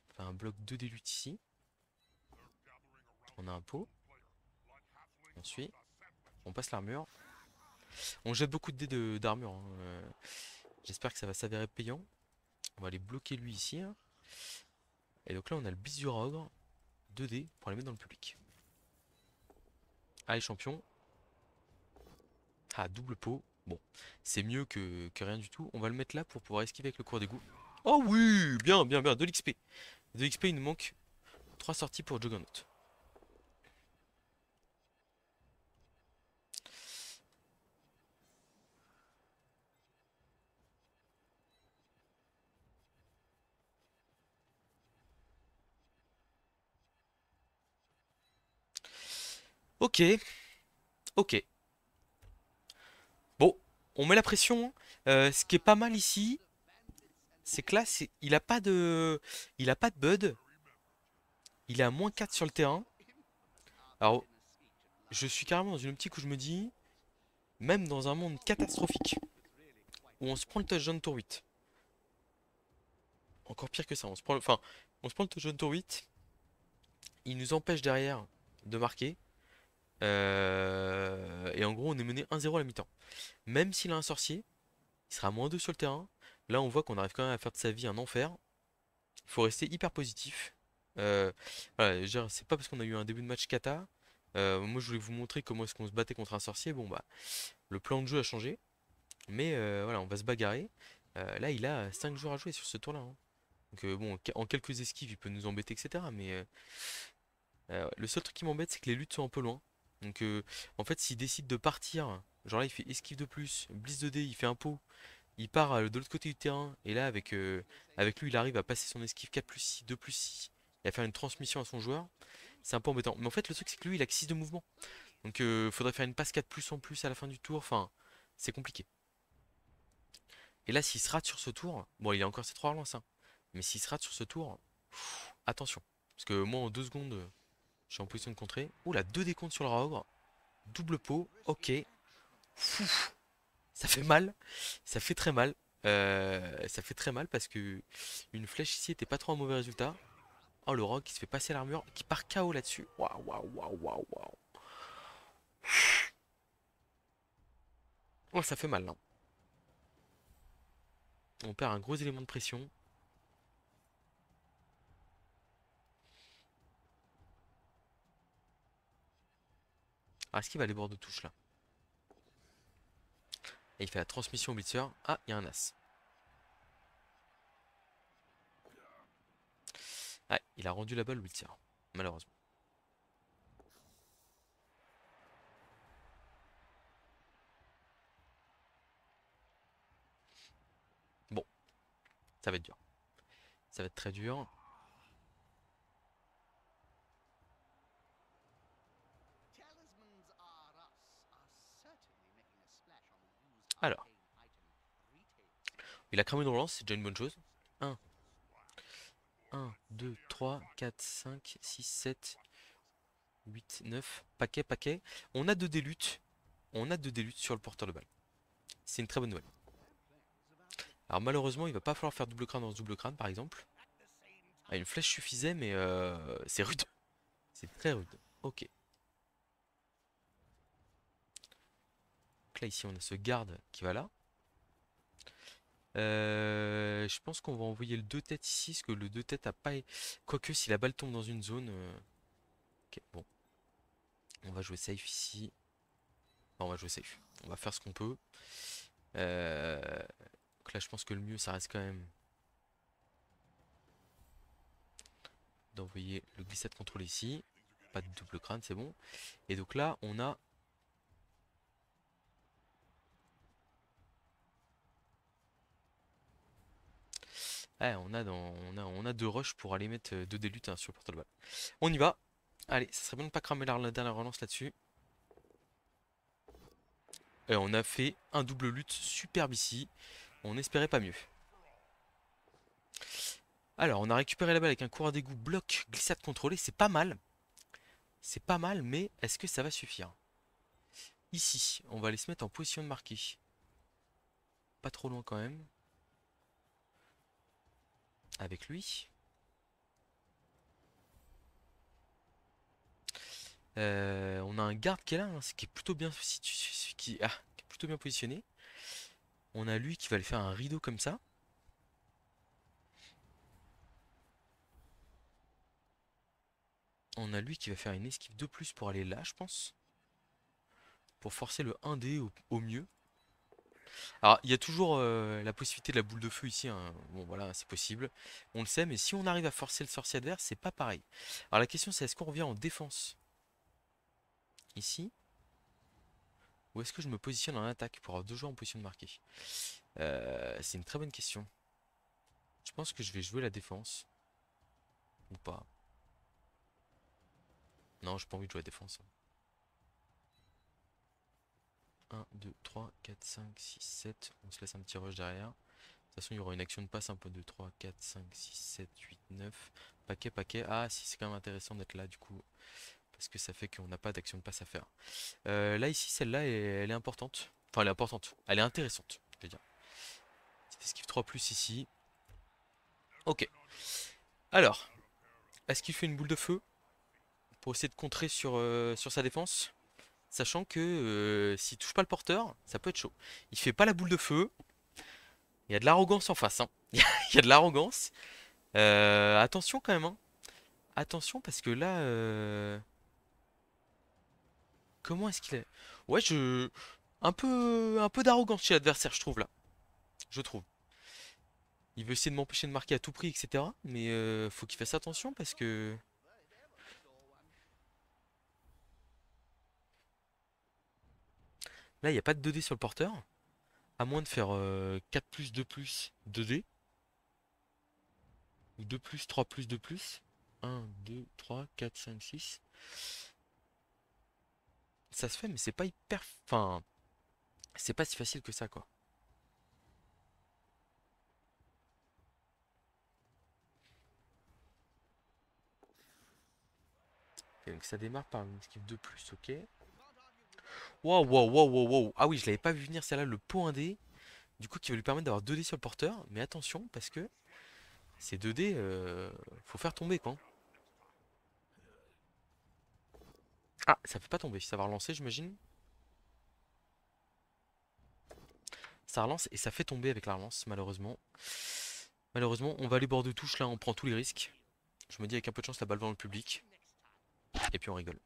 On fait un bloc 2 des luttes ici. On a un pot. On suit. On passe l'armure. On jette beaucoup de dés d'armure. Hein. J'espère que ça va s'avérer payant. On va aller bloquer lui ici. Hein. Et donc là, on a le bis du ogre. 2 dés pour les mettre dans le public. Allez, champion. Ah, double pot. Bon, c'est mieux que rien du tout. On va le mettre là pour pouvoir esquiver avec le cours d'égout. Oh oui, bien, bien, bien. De l'XP. De l'XP, il nous manque 3 sorties pour Juggernaut. Ok, ok. Bon, on met la pression. Ce qui est pas mal ici, c'est que là, il a pas de bud. Il est à -4 sur le terrain. Alors, je suis carrément dans une optique où je me dis, même dans un monde catastrophique, où on se prend le touchdown tour 8. Encore pire que ça, on se prend le touchdown tour 8. Il nous empêche derrière de marquer. Et en gros, on est mené 1-0 à la mi-temps. Même s'il a un sorcier, il sera à -2 sur le terrain. Là, on voit qu'on arrive quand même à faire de sa vie un enfer. Il faut rester hyper positif. Euh, voilà, je veux dire, c'est pas parce qu'on a eu un début de match kata. Moi, je voulais vous montrer comment est-ce qu'on se battait contre un sorcier. Bon, bah, le plan de jeu a changé. Mais voilà, on va se bagarrer. Là, il a 5 jours à jouer sur ce tour-là. Hein. Donc, bon, en quelques esquives, il peut nous embêter, etc. Mais le seul truc qui m'embête, c'est que les luttes sont un peu loin. Donc, en fait, s'il décide de partir, genre là, il fait esquive de plus, blitz de dés, il fait un pot, il part de l'autre côté du terrain, et là, avec lui, il arrive à passer son esquive 4+6, 2+6, et à faire une transmission à son joueur. C'est un peu embêtant. Mais en fait, le truc, c'est que lui, il a que 6 de mouvement. Donc, faudrait faire une passe 4+ en plus à la fin du tour. Enfin, c'est compliqué. Et là, s'il se rate sur ce tour, bon, il a encore ses 3 relances, hein, mais s'il se rate sur ce tour, attention. Parce que moi, en 2 secondes, je suis en position de contrer. Ouh là, 2 décomptes sur le ogre. Double pot, ok. Fou, ça fait mal. Ça fait très mal. Ça fait très mal parce que une flèche ici était pas trop un mauvais résultat. Oh, le rogue qui se fait passer l'armure, qui part KO là-dessus. Waouh, waouh, waouh, waouh, waouh. Oh, ça fait mal là. On perd un gros élément de pression. Ah, est-ce qu'il va aller bord de touche là? Et il fait la transmission au blitzer. Ah, il y a un as. Ah, il a rendu la balle au blitzer. Malheureusement. Bon, ça va être dur. Ça va être très dur. Alors, il a cramé une relance, c'est déjà une bonne chose. 1, 1, 2, 3, 4, 5, 6, 7, 8, 9. Paquet, paquet. On a 2 délutes. On a 2 délutes sur le porteur de balle. C'est une très bonne nouvelle. Alors malheureusement, il va pas falloir faire double crâne dans ce double crâne par exemple. Ah, une flèche suffisait, mais c'est rude. C'est très rude. Ok. là, ici, on a ce garde qui va là. Je pense qu'on va envoyer le 2 têtes ici, parce que le 2 têtes a pas... Quoique, si la balle tombe dans une zone... Ok, bon. On va jouer safe ici. Enfin, on va jouer safe. On va faire ce qu'on peut. Euh, Donc là, je pense que le mieux, ça reste quand même d'envoyer le glissade contrôlé ici. Pas de double crâne, c'est bon. Et donc là, on a... Ouais, on a deux rushs pour aller mettre deux délutes sur le porte de balle. On y va. Allez, ça serait bien de pas cramer la dernière relance là-dessus. Et on a fait un double lutte superbe ici. On espérait pas mieux. Alors, on a récupéré la balle avec un coureur d'égout, bloc, glissade contrôlée. C'est pas mal. C'est pas mal, mais est-ce que ça va suffire? Ici, on va aller se mettre en position de marquer. Pas trop loin quand même. Avec lui. On a un garde qui est là, hein, qui est plutôt bien qui est plutôt bien positionné. On a lui qui va aller faire un rideau comme ça. On a lui qui va faire une esquive de plus pour aller là, je pense. Pour forcer le 1D au mieux. Alors, il y a toujours la possibilité de la boule de feu ici, hein. Bon, voilà, c'est possible. On le sait, mais si on arrive à forcer le sorcier adverse, c'est pas pareil. Alors, la question, c'est est-ce qu'on revient en défense ici? Ou est-ce que je me positionne en attaque pour avoir deux joueurs en position de marquer? C'est une très bonne question. Je pense que je vais jouer la défense. Ou pas. Non, j'ai pas envie de jouer la défense. 1, 2, 3, 4, 5, 6, 7. On se laisse un petit rush derrière. De toute façon, il y aura une action de passe un peu. 2, 3, 4, 5, 6, 7, 8, 9. Paquet, paquet. Ah, si, c'est quand même intéressant d'être là du coup. Parce que ça fait qu'on n'a pas d'action de passe à faire. Là, ici, celle-là, elle est importante. Enfin, elle est importante. Elle est intéressante, je vais dire. Petite esquive 3 plus ici. Ok. Alors, est-ce qu'il fait une boule de feu pour essayer de contrer sur sa défense? Sachant que s'il touche pas le porteur, ça peut être chaud. Il fait pas la boule de feu. Il y a de l'arrogance en face, hein. Il y a de l'arrogance. Attention quand même, hein. Attention parce que là... Comment est-ce qu'il est? Ouais, je... Un peu d'arrogance chez l'adversaire, je trouve là. Je trouve. Il veut essayer de m'empêcher de marquer à tout prix, etc. Mais faut qu'il fasse attention parce que... Là, il n'y a pas de 2D sur le porteur. À moins de faire 4 plus 2 plus 2D. Ou 2 plus 3 plus 2 plus. 1, 2, 3, 4, 5, 6. Ça se fait, mais c'est pas hyper... Enfin, c'est pas si facile que ça, quoi. Ok, donc ça démarre par une esquive 2 plus, ok. Waouh, waouh, waouh, waouh, waouh. Ah oui, je l'avais pas vu venir celle-là, le pot 1D. Du coup, qui va lui permettre d'avoir 2D sur le porteur. Mais attention, parce que ces 2D, faut faire tomber, quoi. Ah, ça fait pas tomber. Ça va relancer, j'imagine. Ça relance et ça fait tomber avec la relance, malheureusement. Malheureusement, on va aller bord de touche, là, on prend tous les risques. Je me dis, avec un peu de chance, la balle va dans le public. Et puis on rigole.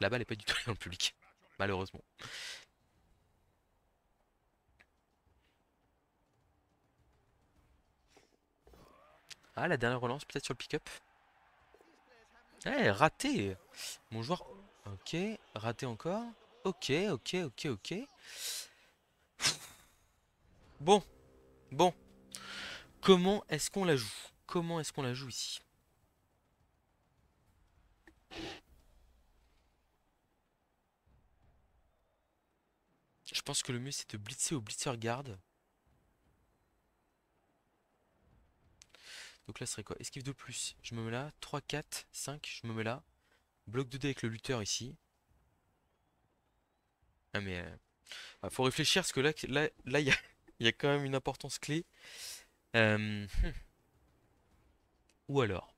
La balle est pas du tout dans le public. Malheureusement. Ah, la dernière relance, peut-être sur le pick-up. Eh, raté. Mon joueur... Ok, raté encore. Ok, ok, ok, ok. Bon, bon. Comment est-ce qu'on la joue? Comment est-ce qu'on la joue ici? Je pense que le mieux c'est de blitzer au blitzer guard. Donc là ce serait quoi? Esquive de plus. Je me mets là. 3, 4, 5. Je me mets là. Bloc 2D avec le lutteur ici. Ah mais... faut réfléchir parce que là il y a, il y a quand même une importance clé. Euh, Ou alors...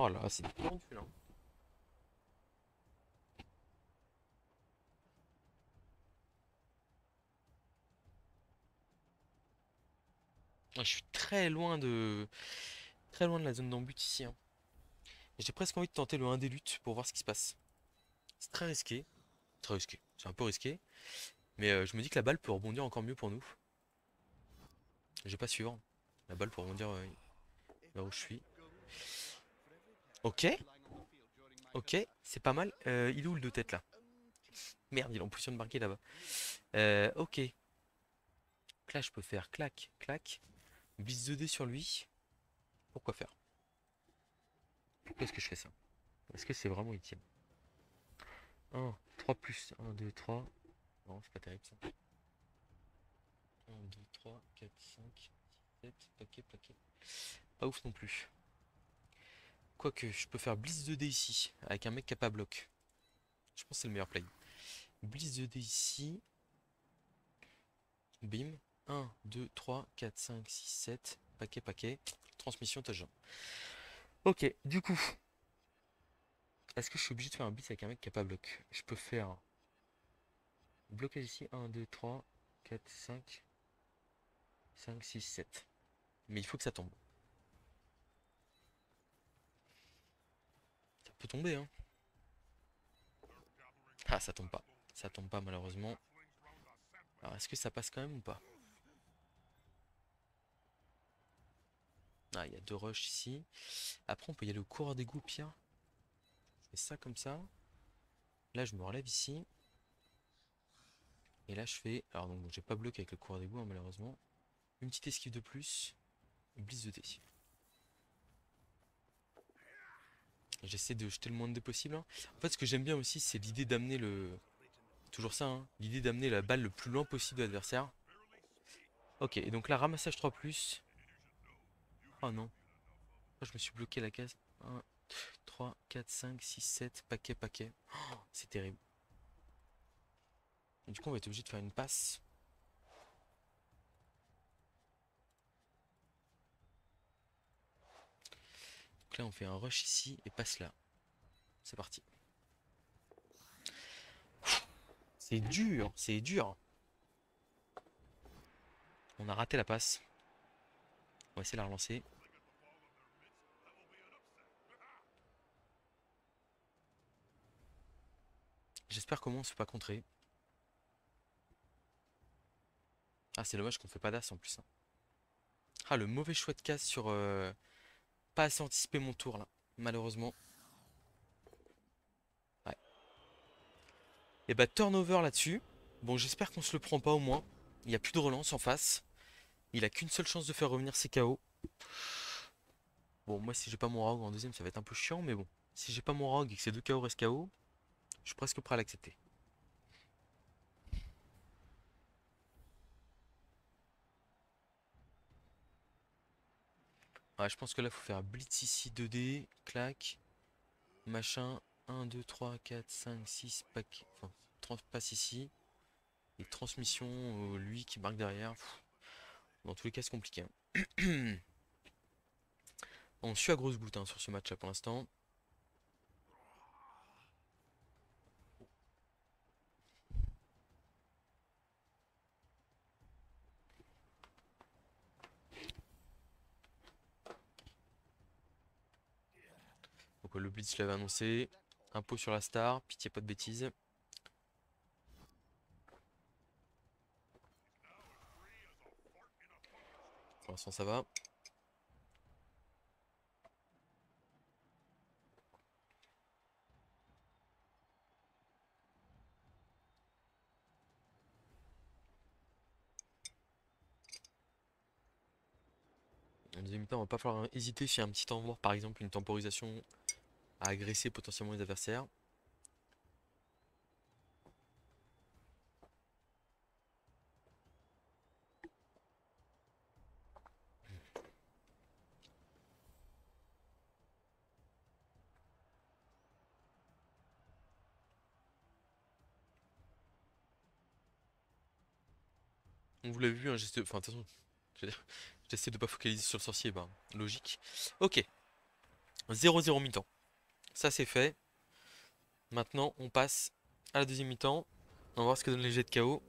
Oh là, c'est tendu là. Ah, je suis très loin de la zone d'embut ici, hein. J'ai presque envie de tenter le 1 des luttes pour voir ce qui se passe. C'est très risqué. Très risqué. C'est un peu risqué. Mais je me dis que la balle peut rebondir encore mieux pour nous. Je vais pas suivre. La balle peut rebondir là où je suis. Ok. Ok. C'est pas mal. Il est où le deux têtes là? Merde, il est en position de marquer là-bas. Ok. Là, je peux faire clac, clac. Blitz 2D sur lui. Pourquoi faire? Pourquoi est-ce que je fais ça? Est-ce que c'est vraiment utile? 1, 3 plus 1, 2, 3. Non, c'est pas terrible ça. 1, 2, 3, 4, 5, 6, 7. Paquet, paquet. Pas ouf non plus. Quoique, je peux faire Blitz 2D ici, avec un mec qui a pas bloc. Je pense que c'est le meilleur play. Blitz 2D ici. Bim. 1, 2, 3, 4, 5, 6, 7. Paquet, paquet. Transmission, touchdown. Ok, du coup, est-ce que je suis obligé de faire un blitz avec un mec qui a pas bloc? Je peux faire blocage ici. 1, 2, 3, 4, 5, 5, 6, 7. Mais il faut que ça tombe. Ça peut tomber, hein. Ah, ça tombe pas. Ça tombe pas, malheureusement. Alors, est-ce que ça passe quand même ou pas? Ah, il y a deux rushs ici. Après, on peut y aller au coureur d'égout, pire. Je fais ça comme ça. Là, je me relève ici. Et là, je fais. Alors, donc, bon, j'ai pas bloqué avec le coureur d'égout, hein, malheureusement. Une petite esquive de plus. Blitz de dés. J'essaie de jeter le moins de dés possible, hein. En fait, ce que j'aime bien aussi, c'est l'idée d'amener le. Toujours ça, hein. L'idée d'amener la balle le plus loin possible de l'adversaire. Ok, et donc là, ramassage 3 plus. Oh non. Oh, je me suis bloqué la case. 1, 3, 4, 5, 6, 7. Paquet, paquet. Oh, c'est terrible. Et du coup, on va être obligé de faire une passe. Donc là, on fait un rush ici et passe là. C'est parti. C'est dur, c'est dur. On a raté la passe. On va essayer de la relancer. J'espère qu'au moins on se fait pas contrer. Ah, c'est dommage qu'on fait pas d'as en plus, hein. Ah, le mauvais choix de case sur... pas assez anticipé mon tour là, malheureusement. Ouais. Et bah turnover là-dessus. Bon, j'espère qu'on se le prend pas au moins. Il n'y a plus de relance en face. Il a qu'une seule chance de faire revenir ses KO. Bon, moi si j'ai pas mon rogue en deuxième, ça va être un peu chiant, mais bon. Si j'ai pas mon rogue et que ces deux KO restent KO, je suis presque prêt à l'accepter. Ouais, je pense que là, faut faire blitz ici 2D, clac, machin, 1, 2, 3, 4, 5, 6, pack, enfin, passe ici, et transmission, lui qui marque derrière. Pff, dans tous les cas, c'est compliqué, hein. On suit à grosse goutte, hein, sur ce match-là pour l'instant. Donc le blitz, je l'avais annoncé. Impôt sur la star, pitié pas de bêtises. Pour l'instant, ça va. En deuxième temps, on va pas falloir hésiter s'il y a un petit envoi, par exemple une temporisation à agresser potentiellement les adversaires. On vous l'a vu, hein, enfin, de toute façon, je veux dire, j'essaie de pas focaliser sur le sorcier, bah, logique. Ok, 0-0 mi-temps. Ça c'est fait. Maintenant on passe à la deuxième mi-temps. On va voir ce que donnent les jets de KO.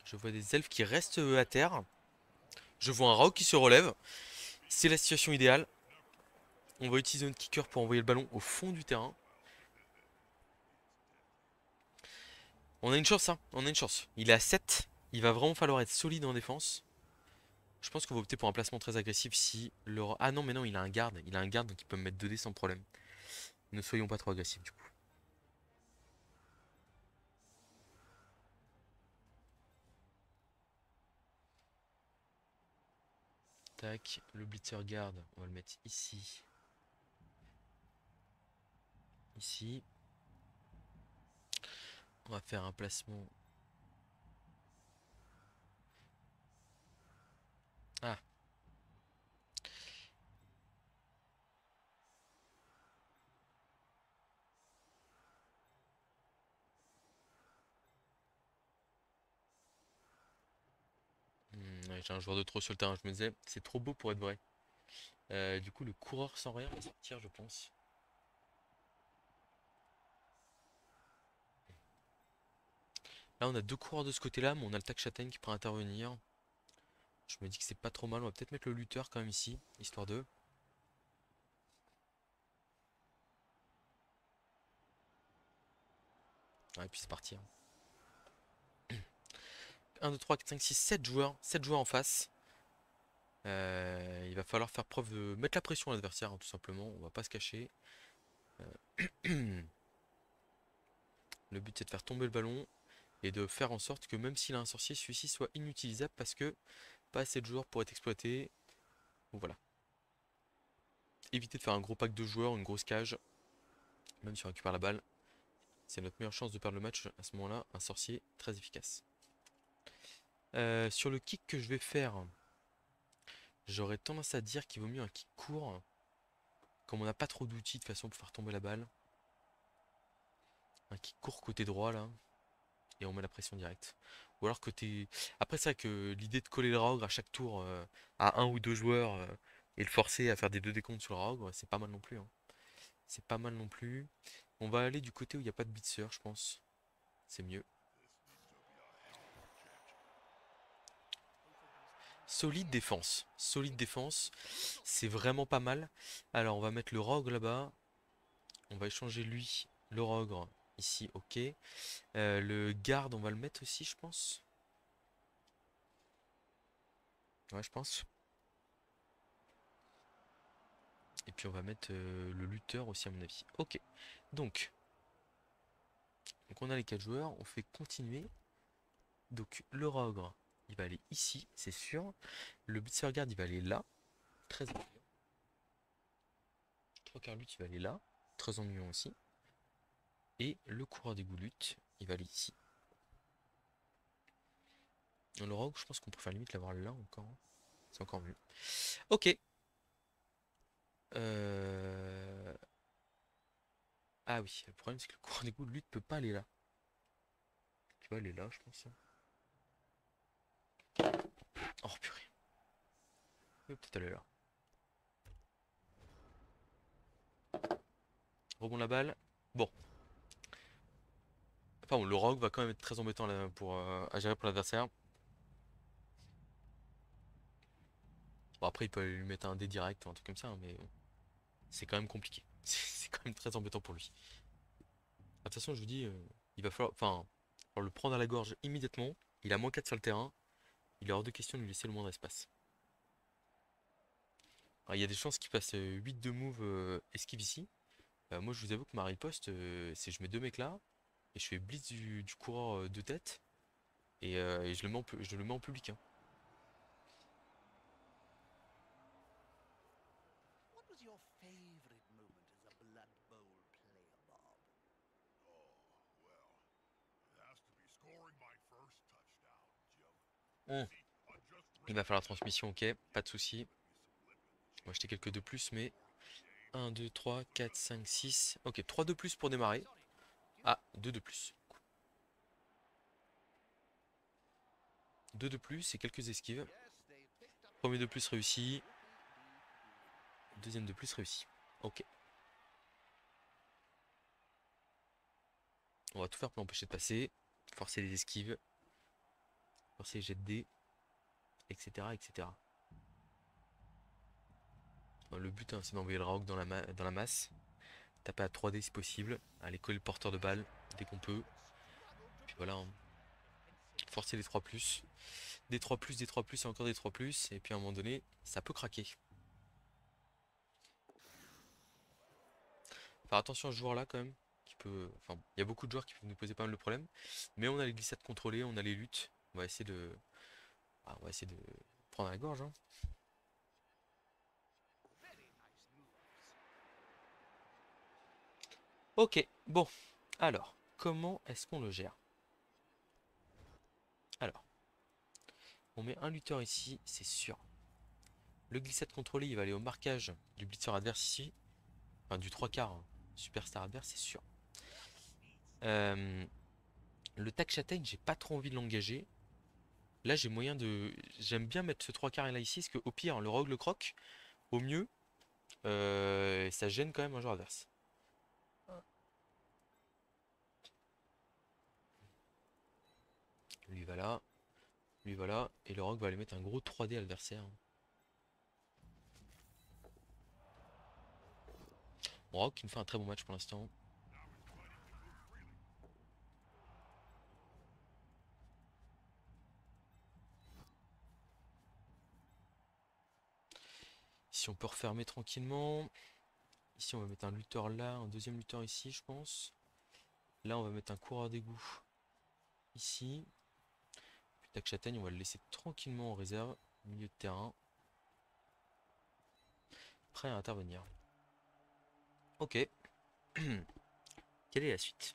Je vois des elfes qui restent à terre. Je vois un Raoult qui se relève. C'est la situation idéale. On va utiliser notre kicker pour envoyer le ballon au fond du terrain. On a une chance, hein. On a une chance. Il est à 7. Il va vraiment falloir être solide en défense. Je pense qu'on va opter pour un placement très agressif si le... Ah non, mais non, il a un garde. Il a un garde, donc il peut me mettre 2 dés sans problème. Ne soyons pas trop agressifs du coup. Tac, le blitzer garde, on va le mettre ici. Ici. On va faire un placement. Ah. Ouais, j'ai un joueur de trop sur le terrain, je me disais, c'est trop beau pour être vrai. Du coup, le coureur sans rien va sortir, je pense. Là, on a 2 coureurs de ce côté-là, mais on a le tac châtaigne qui pourrait intervenir. Je me dis que c'est pas trop mal. On va peut-être mettre le lutteur quand même ici, histoire de. Ouais, et puis c'est parti, hein. 1, 2, 3, 4, 5, 6, 7 joueurs. 7 joueurs en face. Il va falloir faire preuve de mettre la pression à l'adversaire, hein, tout simplement. On va pas se cacher. Le but c'est de faire tomber le ballon et de faire en sorte que même s'il a un sorcier, celui-ci soit inutilisable parce que pas assez de joueurs pour être exploité. Donc voilà. Éviter de faire un gros pack de joueurs, une grosse cage, même si on récupère la balle. C'est notre meilleure chance de perdre le match à ce moment-là. Un sorcier très efficace. Sur le kick que je vais faire, j'aurais tendance à dire qu'il vaut mieux un kick court. Comme on n'a pas trop d'outils de façon pour faire tomber la balle. Un kick court côté droit là. Et on met la pression directe. Ou alors côté. Après ça que l'idée de coller le Raogre à chaque tour à un ou deux joueurs et le forcer à faire des 2 décomptes sur le Raogre, c'est pas mal non plus, hein. C'est pas mal non plus. On va aller du côté où il n'y a pas de blitzer, je pense. C'est mieux. Solide défense. Solide défense. C'est vraiment pas mal. Alors on va mettre le Rogue là-bas. On va échanger lui, le Rogre, ici, ok. Le garde, on va le mettre aussi, je pense. Ouais, je pense. Et puis on va mettre le lutteur aussi, à mon avis. Ok. Donc, on a les 4 joueurs. On fait continuer. Donc, le Rogre, il va aller ici, c'est sûr. Le Blitzer Guard, il va aller là. Très ennuyant. 3 quarts lutte, il va aller là. Très ennuyant aussi. Et le coureur des goulutes, il va aller ici. Le Rogue, je pense qu'on préfère limite l'avoir là encore, hein. C'est encore mieux. Ok. Euh... Ah oui, le problème c'est que le coureur des goulutes peut pas aller là. Tu vois, elle est là, je pense, hein. Oh purée. Il va peut-être aller là. Rebond la balle. Bon. Enfin bon, le Rogue va quand même être très embêtant là, pour, à gérer pour l'adversaire. Bon, après, il peut lui mettre un dé direct ou un truc comme ça, hein, mais bon, c'est quand même compliqué. C'est quand même très embêtant pour lui. De toute façon, je vous dis, il va falloir, enfin, falloir le prendre à la gorge immédiatement. Il a moins 4 sur le terrain. Il est hors de question de lui laisser le moindre espace. Alors, il y a des chances qu'il passe 8 de move esquive ici. Moi, je vous avoue que ma riposte, c'est je mets 2 mecs là, et je fais blitz du coureur de tête, et je je le mets en public, hein. What was your favorite moment as a Blood Bowl player, Bob? Hum. Il va falloir transmission, ok, pas de souci. On va acheter quelques de plus, mais 1, 2, 3, 4, 5, 6. Ok, 3 de plus pour démarrer. Ah, 2 de plus. 2 de plus et quelques esquives. Premier de plus réussi. Deuxième de plus réussi. Ok. On va tout faire pour l'empêcher de passer. Forcer les esquives. Forcer les jets de dés. Etc. etc. Le but, hein, c'est d'envoyer le rogue dans la masse. Taper à 3D si possible. Aller coller le porteur de balle dès qu'on peut. Puis voilà. Hein. Forcer les 3+. Des 3+, des 3+, et encore des 3+. Et puis à un moment donné, ça peut craquer. Faire attention à ce joueur là quand même. Enfin, il y a beaucoup de joueurs qui peuvent nous poser pas mal de problèmes. Mais on a les glissades contrôlées, on a les luttes. On va essayer de prendre à la gorge. Hein. Ok, bon. Alors, comment est-ce qu'on le gère? Alors, on met un lutteur ici, c'est sûr. Le glissade contrôlé, il va aller au marquage du blitzer adverse ici. Enfin, du 3/4 hein, superstar adverse, c'est sûr. Le tac châtaigne, j'ai pas trop envie de l'engager. Là, j'ai moyen de. J'aime bien mettre ce 3/4 là ici, parce qu'au pire, le rogue le croque. Au mieux, ça gêne quand même un joueur adverse. Lui va là, lui va là, et le rogue va aller mettre un gros 3D à l'adversaire. Bon, rogue qui me fait un très bon match pour l'instant. Si on peut refermer tranquillement. Ici, on va mettre un lutteur là, un deuxième lutteur ici, je pense. Là, on va mettre un coureur d'égout ici. Puis tac châtaigne, on va le laisser tranquillement en réserve, milieu de terrain. Prêt à intervenir. Ok. Quelle est la suite?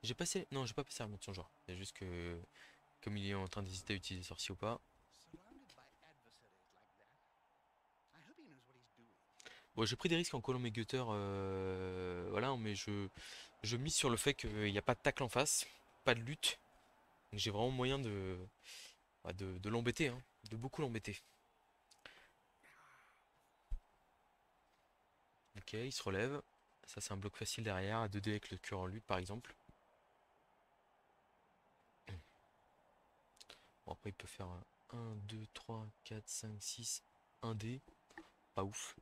J'ai passé. Non, j'ai pas passé la montre son genre. C'est juste que. Comme il est en train d'hésiter à utiliser sorcier ou pas. Surrounded by adversaries like that, I hope he knows what he's doing. Bon, j'ai pris des risques en collant mes gutters. Voilà, mais je mise sur le fait qu'il n'y a pas de tacle en face, pas de lutte. Donc j'ai vraiment moyen de l'embêter, hein, de beaucoup l'embêter. Ok, il se relève. Ça, c'est un bloc facile derrière, à 2D avec le cœur en lutte par exemple. Bon, après, il peut faire un 1, 2, 3, 4, 5, 6, 1D. Pas ouf.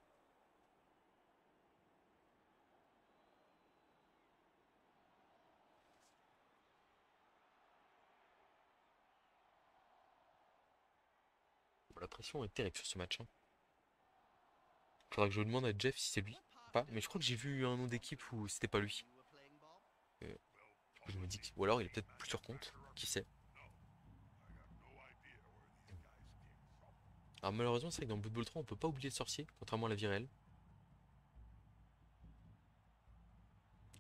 Bon, la pression est terrible sur ce match. Hein. Faudra que je demande à Jeff si c'est lui ou pas. Mais je crois que j'ai vu un nom d'équipe où c'était pas lui. You were playing ball? Euh, du coup, je me dis ou alors il est peut-être plus sur compte. Qui sait? Alors malheureusement, c'est vrai que dans Blood Bowl 3, on peut pas oublier le sorcier, contrairement à la vie réelle.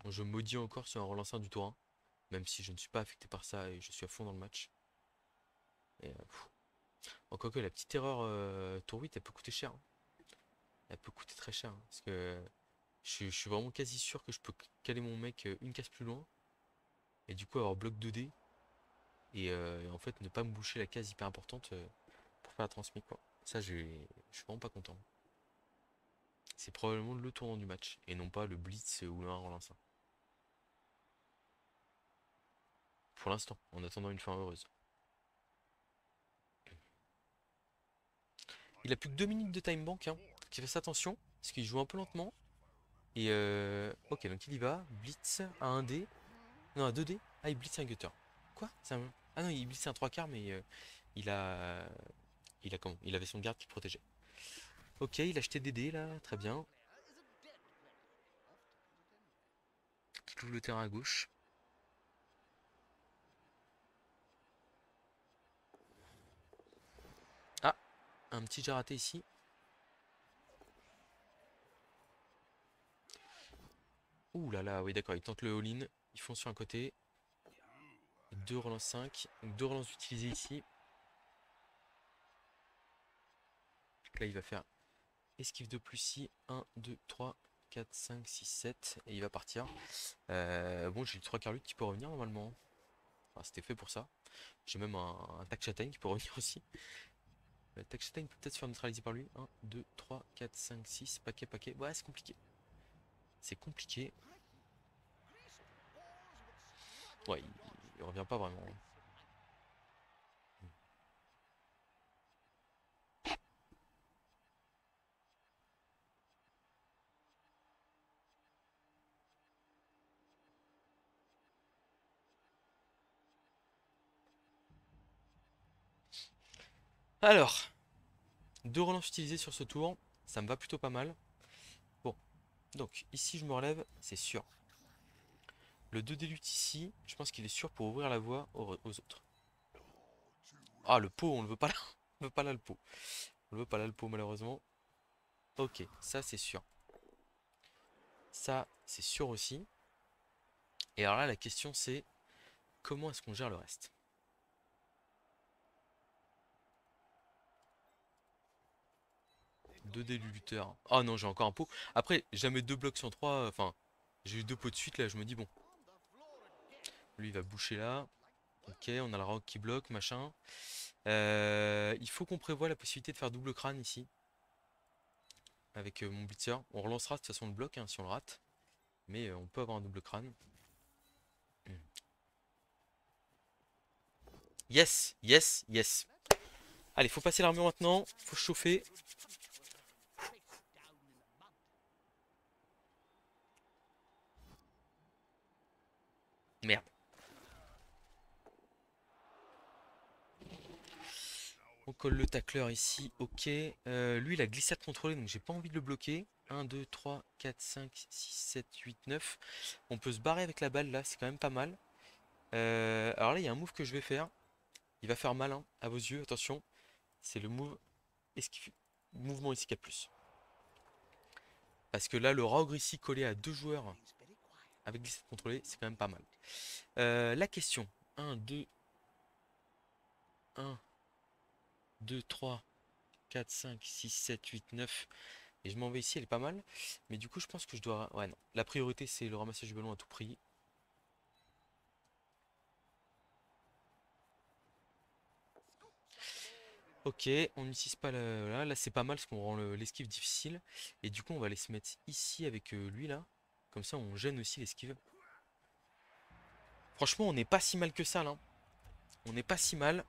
Je maudis encore sur un relanceur du tour 1, même si je ne suis pas affecté par ça et je suis à fond dans le match. Et, encore que la petite erreur tour 8, elle peut coûter cher. Hein. Elle peut coûter très cher. Hein, parce que je suis vraiment quasi sûr que je peux caler mon mec une case plus loin. Et du coup avoir bloc 2D. Et en fait ne pas me boucher la case hyper importante pour faire la transmis quoi. Ça je suis vraiment pas content. C'est probablement le tournant du match. Et non pas le blitz ou le 1 relanceur. Pour l'instant, en attendant une fin heureuse. Il a plus que 2 minutes de time bank, hein. Qu'il fasse attention, parce qu'il joue un peu lentement. Et ok, donc il y va. Blitz à 1D. Non, à 2D. Ah, il blitz un gutter. Quoi? Ah non, il blitz un 3/4, mais il a. Il a comment? Il avait son garde qui le protégeait. Ok, il a acheté des dés là, très bien. Qui ouvre le terrain à gauche. Ah, un petit jet raté ici. Ouh là là, oui d'accord, il tente le all-in. Ils font sur un côté. Deux relances 5. Donc deux relances utilisées ici. Donc là il va faire esquive de plus ici. 1, 2, 3, 4, 5, 6, 7. Et il va partir. Bon, j'ai le 3/4 lutte qui peut revenir normalement. Enfin, c'était fait pour ça. J'ai même un tac châtaigne qui peut revenir aussi. Takshita peut peut-être se faire neutraliser par lui. 1, 2, 3, 4, 5, 6. Paquet, paquet. Ouais, c'est compliqué. C'est compliqué. Ouais, il revient pas vraiment. Alors, deux relances utilisées sur ce tour. Ça me va plutôt pas mal. Bon, donc ici je me relève, c'est sûr. Le 2 d lutte ici, je pense qu'il est sûr pour ouvrir la voie aux autres. Ah, le pot, on le veut pas là. On le veut pas là, le pot. On le veut pas là, le pot, malheureusement. Ok, ça c'est sûr. Ça, c'est sûr aussi. Et alors là, la question c'est comment est-ce qu'on gère le reste? 2 dés du lutteur. Ah non, j'ai encore un pot. Après, jamais deux blocs sur trois. Enfin, j'ai eu deux pots de suite là. Je me dis, bon, lui il va boucher là. Ok, on a le rock qui bloque, machin. Il faut qu'on prévoie la possibilité de faire double crâne ici. Avec mon blitzer. On relancera de toute façon le bloc hein, si on le rate. Mais on peut avoir un double crâne. Hmm. Yes, yes, yes. Allez, faut passer l'armure maintenant. Faut chauffer. Merde. On colle le tacleur ici, ok. Lui, il a glissade contrôlée, donc j'ai pas envie de le bloquer. 1, 2, 3, 4, 5, 6, 7, 8, 9. On peut se barrer avec la balle là, c'est quand même pas mal. Alors là, il y a un move que je vais faire. Il va faire mal hein, à vos yeux, attention. C'est le move esquive. Mouvement ici 4+. Parce que là, le Rogue ici collé à deux joueurs avec glissade contrôlée, c'est quand même pas mal. La question. 1, 2, 1, 2, 3, 4, 5, 6, 7, 8, 9. Et je m'en vais ici, elle est pas mal. Mais du coup, je pense que je dois... Ouais, non. La priorité, c'est le ramassage du ballon à tout prix. Ok, on n'utilise pas là. Là, c'est pas mal parce qu'on rend l'esquive difficile. Et du coup, on va aller se mettre ici avec lui, là. Comme ça, on gêne aussi l'esquive. Franchement, on n'est pas si mal que ça, là. On n'est pas si mal.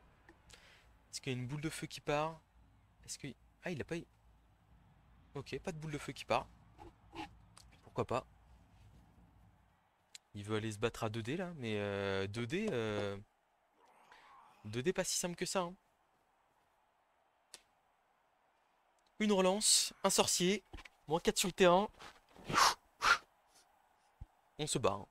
Est-ce qu'il y a une boule de feu qui part? Est-ce que... Ah, il a pas... Ok, pas de boule de feu qui part. Pourquoi pas? Il veut aller se battre à 2D, là. Mais 2D... 2D pas si simple que ça, hein. Une relance, un sorcier, moins 4 sur le terrain. On se barre.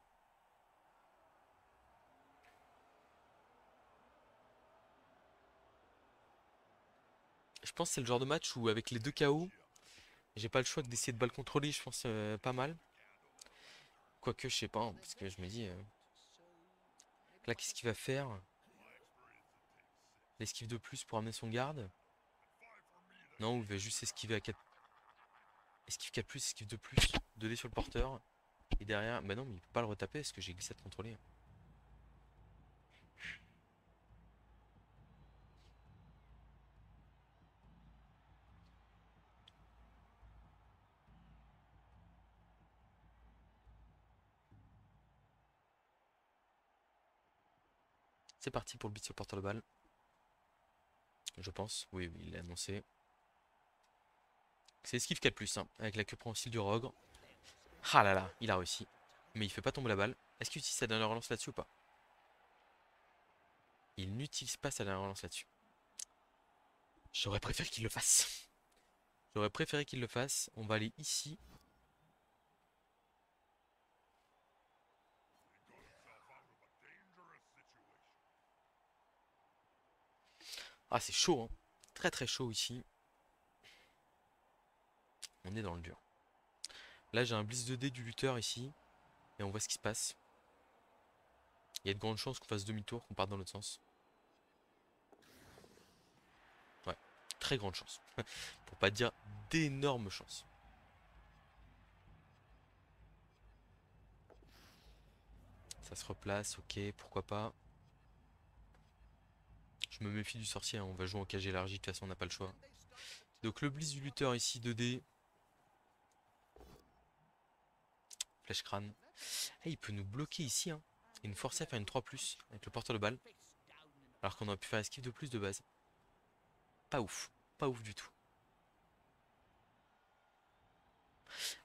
Je pense que c'est le genre de match où avec les deux KO, j'ai pas le choix que d'essayer de balle contrôler, je pense pas mal. Quoique, je sais pas, hein, parce que je me dis, là, qu'est-ce qu'il va faire? L'esquive de plus pour amener son garde? Non, ou il va juste esquiver à 4. Esquive 4+, esquive de plus, 2D sur le porteur. Et derrière, bah non, mais il peut pas le retaper parce que j'ai glissade contrôlée. C'est parti pour le beat sur le porteur de balle. Je pense. Oui, oui, il l'a annoncé. C'est esquive 4+, hein, avec la queue préhensile du Rogue. Ah là là, il a réussi. Mais il fait pas tomber la balle. Est-ce qu'il utilise sa dernière relance là-dessus ou pas? Il n'utilise pas sa dernière relance là-dessus. J'aurais préféré qu'il le fasse. J'aurais préféré qu'il le fasse. On va aller ici. Ah, c'est chaud, hein. Très très chaud ici. On est dans le dur. Là, j'ai un blitz 2D du lutteur ici. Et on voit ce qui se passe. Il y a de grandes chances qu'on fasse demi-tour, qu'on parte dans l'autre sens. Ouais, très grande chance. Pour pas dire d'énormes chances. Ça se replace, ok, pourquoi pas. Je me méfie du sorcier, hein, on va jouer en cage élargie, de toute façon on n'a pas le choix. Donc le blitz du lutteur ici, 2D. Flèche crâne. Ah, il peut nous bloquer ici, hein. Et nous forcer à faire une 3+, avec le porteur de balle. Alors qu'on aurait pu faire esquive de plus de base. Pas ouf. Pas ouf du tout.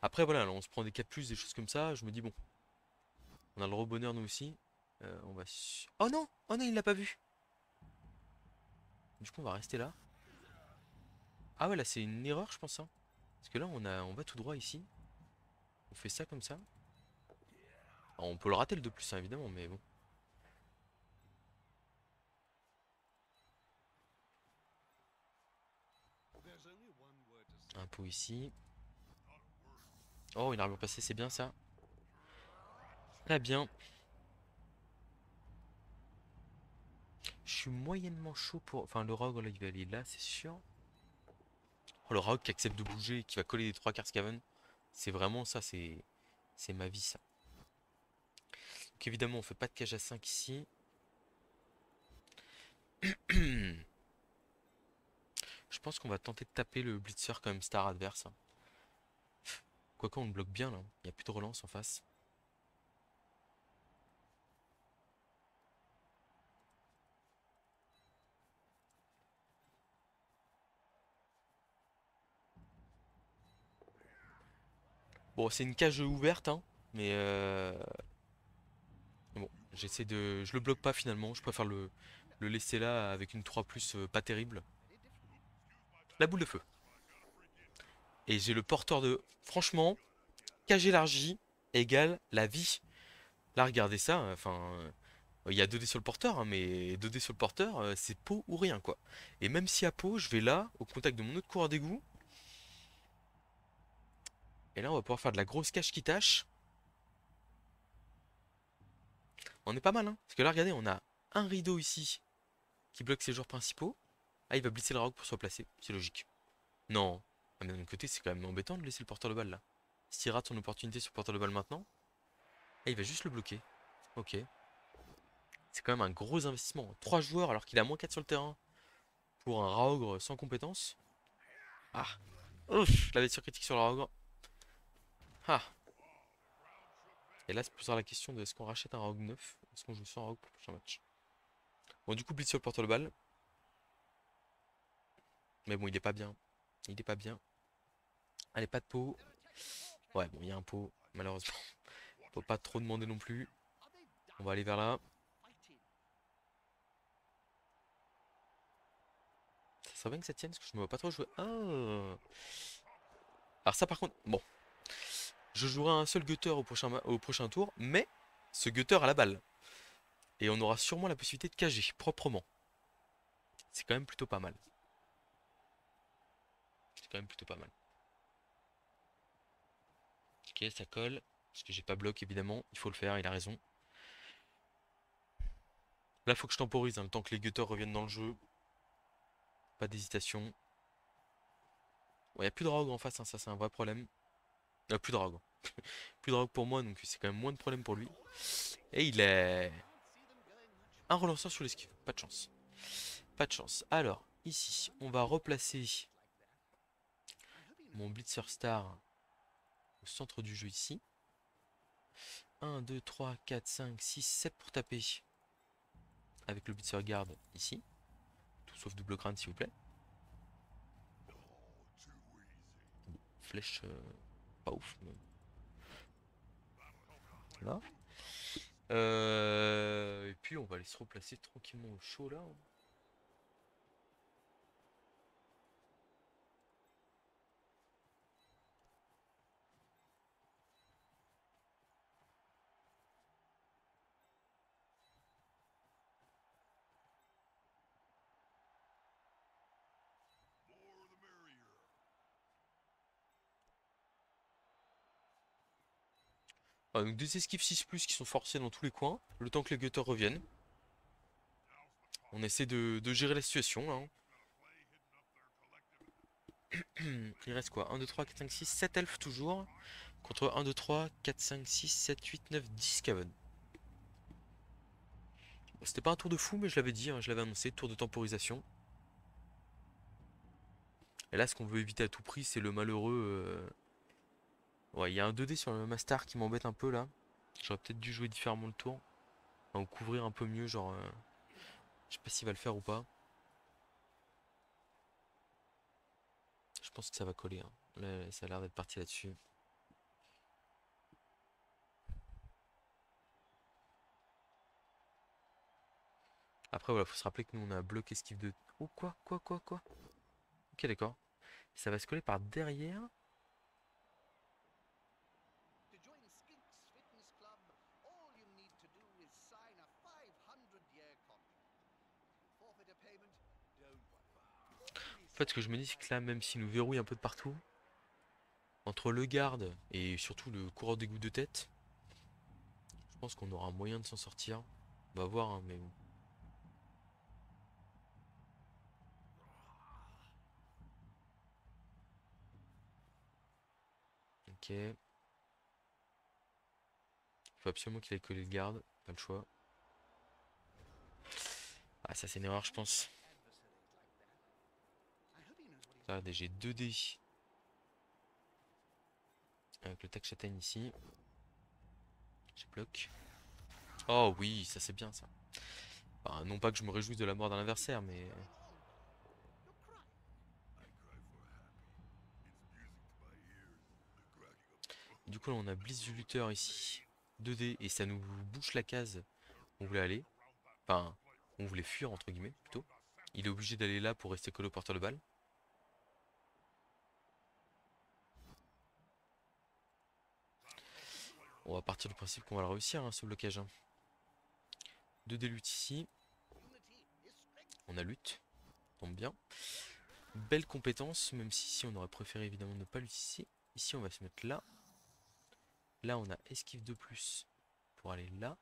Après voilà, alors on se prend des 4+, des choses comme ça. Je me dis bon. On a le rebonheur nous aussi. On va... Oh non! Oh non, il l'a pas vu! Du coup on va rester là. Ah ouais, là c'est une erreur je pense, hein. Parce que là on va tout droit ici. On fait ça comme ça. Alors, on peut le rater le 2+, hein, évidemment, mais bon. Un pot ici. Oh, une armure passée, c'est bien ça. Très bien. Je suis moyennement chaud pour... Enfin, le rogue, là, il va aller là, c'est sûr. Oh, le rogue qui accepte de bouger et qui va coller les 3 cartes Skaven. C'est vraiment ça, c'est ma vie, ça. Donc évidemment, on fait pas de cage à 5 ici. Je pense qu'on va tenter de taper le blitzer quand même star adverse, hein. Quoique on le bloque bien, là. Il n'y a plus de relance en face. Bon, c'est une cage ouverte, hein. Mais bon, j'essaie de... Je le bloque pas finalement. Je préfère le laisser là avec une 3+, pas terrible. La boule de feu. Et j'ai le porteur de... Franchement, cage élargie égale la vie. Là, regardez ça. Enfin, il y a 2D sur le porteur, hein, mais 2D sur le porteur, c'est peau ou rien, quoi. Et même si à peau, je vais là, au contact de mon autre coureur d'égout. Et là, on va pouvoir faire de la grosse cage qui tâche. On est pas mal, hein. Parce que là, regardez, on a un rideau ici qui bloque ses joueurs principaux. Ah, il va blitzer le rogue pour se replacer. C'est logique. Non. Ah, mais d'un autre côté, c'est quand même embêtant de laisser le porteur de balle là. S'il rate son opportunité sur le porteur de balle maintenant, ah, il va juste le bloquer. Ok. C'est quand même un gros investissement. 3 joueurs alors qu'il a moins 4 sur le terrain pour un Raogre sans compétence. Ah. Ouf, la blessure critique sur le Raogre. Ah. Et là, c'est posera la question de est-ce qu'on rachète un Raogre 9 ou est-ce qu'on joue sans Raogre pour le prochain match. Bon, du coup, blitz sur le porteur de balle. Mais bon, il est pas bien. Il est pas bien. Allez, pas de pot. Ouais, bon, il y a un pot, malheureusement. Faut pas trop demander non plus. On va aller vers là. Ça serait bien que ça tienne, parce que je me vois pas trop jouer. Ah. Alors ça, par contre, bon. Je jouerai un seul gutter au prochain tour, mais ce gutter a la balle. Et on aura sûrement la possibilité de cager, proprement. C'est quand même plutôt pas mal. C'est quand même plutôt pas mal. Ok, ça colle. Parce que j'ai pas bloc, évidemment. Il faut le faire, il a raison. Là, faut que je temporise, hein, le temps que les gutters reviennent dans le jeu. Pas d'hésitation. Bon, y a plus de rogue en face, hein, ça c'est un vrai problème. Plus de rogue. Plus de rogue pour moi, donc c'est quand même moins de problème pour lui. Et il est... Un relanceur sur l'esquive. Pas de chance. Pas de chance. Alors, ici, on va replacer mon Blitzer Star au centre du jeu ici. 1, 2, 3, 4, 5, 6, 7 pour taper. Avec le Blitzer Guard ici. Tout sauf double crâne s'il vous plaît. Flèche pas ouf. Mais... Là. Et puis on va aller se replacer tranquillement au chaud là. Ah, donc des esquives 6+ qui sont forcés dans tous les coins, le temps que les gutters reviennent. On essaie de gérer la situation là, hein. Il reste quoi? 1, 2, 3, 4, 5, 6, 7 elfes toujours. Contre 1, 2, 3, 4, 5, 6, 7, 8, 9, 10 cavernes. C'était pas un tour de fou, mais je l'avais dit, hein, je l'avais annoncé, tour de temporisation. Et là, ce qu'on veut éviter à tout prix, c'est le malheureux. Ouais, il y a un 2D sur le Master qui m'embête un peu là. J'aurais peut-être dû jouer différemment le tour. Enfin, ou couvrir un peu mieux, genre. Je sais pas s'il va le faire ou pas. Je pense que ça va coller, hein. Là, ça a l'air d'être parti là-dessus. Après, voilà, faut se rappeler que nous on a un bloc esquive de. Oh, quoi? Ok, d'accord. Ça va se coller par derrière. To join Skinks Fitness Club, all you need to do is sign a 500-year contract. If you forfeit a payment, don't worry. En fait, ce que je me dis, c'est que là, même s'il nous verrouille un peu de partout, entre le garde et surtout le coureur des gouttes de tête, je pense qu'on aura un moyen de s'en sortir. On va voir, hein, mais bon. Ok. Il faut absolument qu'il aille coller le garde. Pas le choix. Ah, ça, c'est une erreur, je pense. I hope he knows what he's Regardez, j'ai 2 dés. Avec le tac châtaigne ici. Je bloque. Oh oui, ça c'est bien ça. Enfin, non pas que je me réjouisse de la mort d'un adversaire, mais. going on. You're crying. Du coup, là, on a Blitz du lutteur ici. 2D, et ça nous bouche la case où on voulait aller. Enfin, on voulait fuir, entre guillemets, plutôt. Il est obligé d'aller là pour rester collé au porteur de balle. On va partir du principe qu'on va le réussir, hein, ce blocage, hein. 2D lutte ici. Unity is strength. On a lutte. Tombe bien. Belle compétence, même si ici on aurait préféré évidemment ne pas l'utiliser. Ici on va se mettre là. Là on a esquive de plus pour aller là.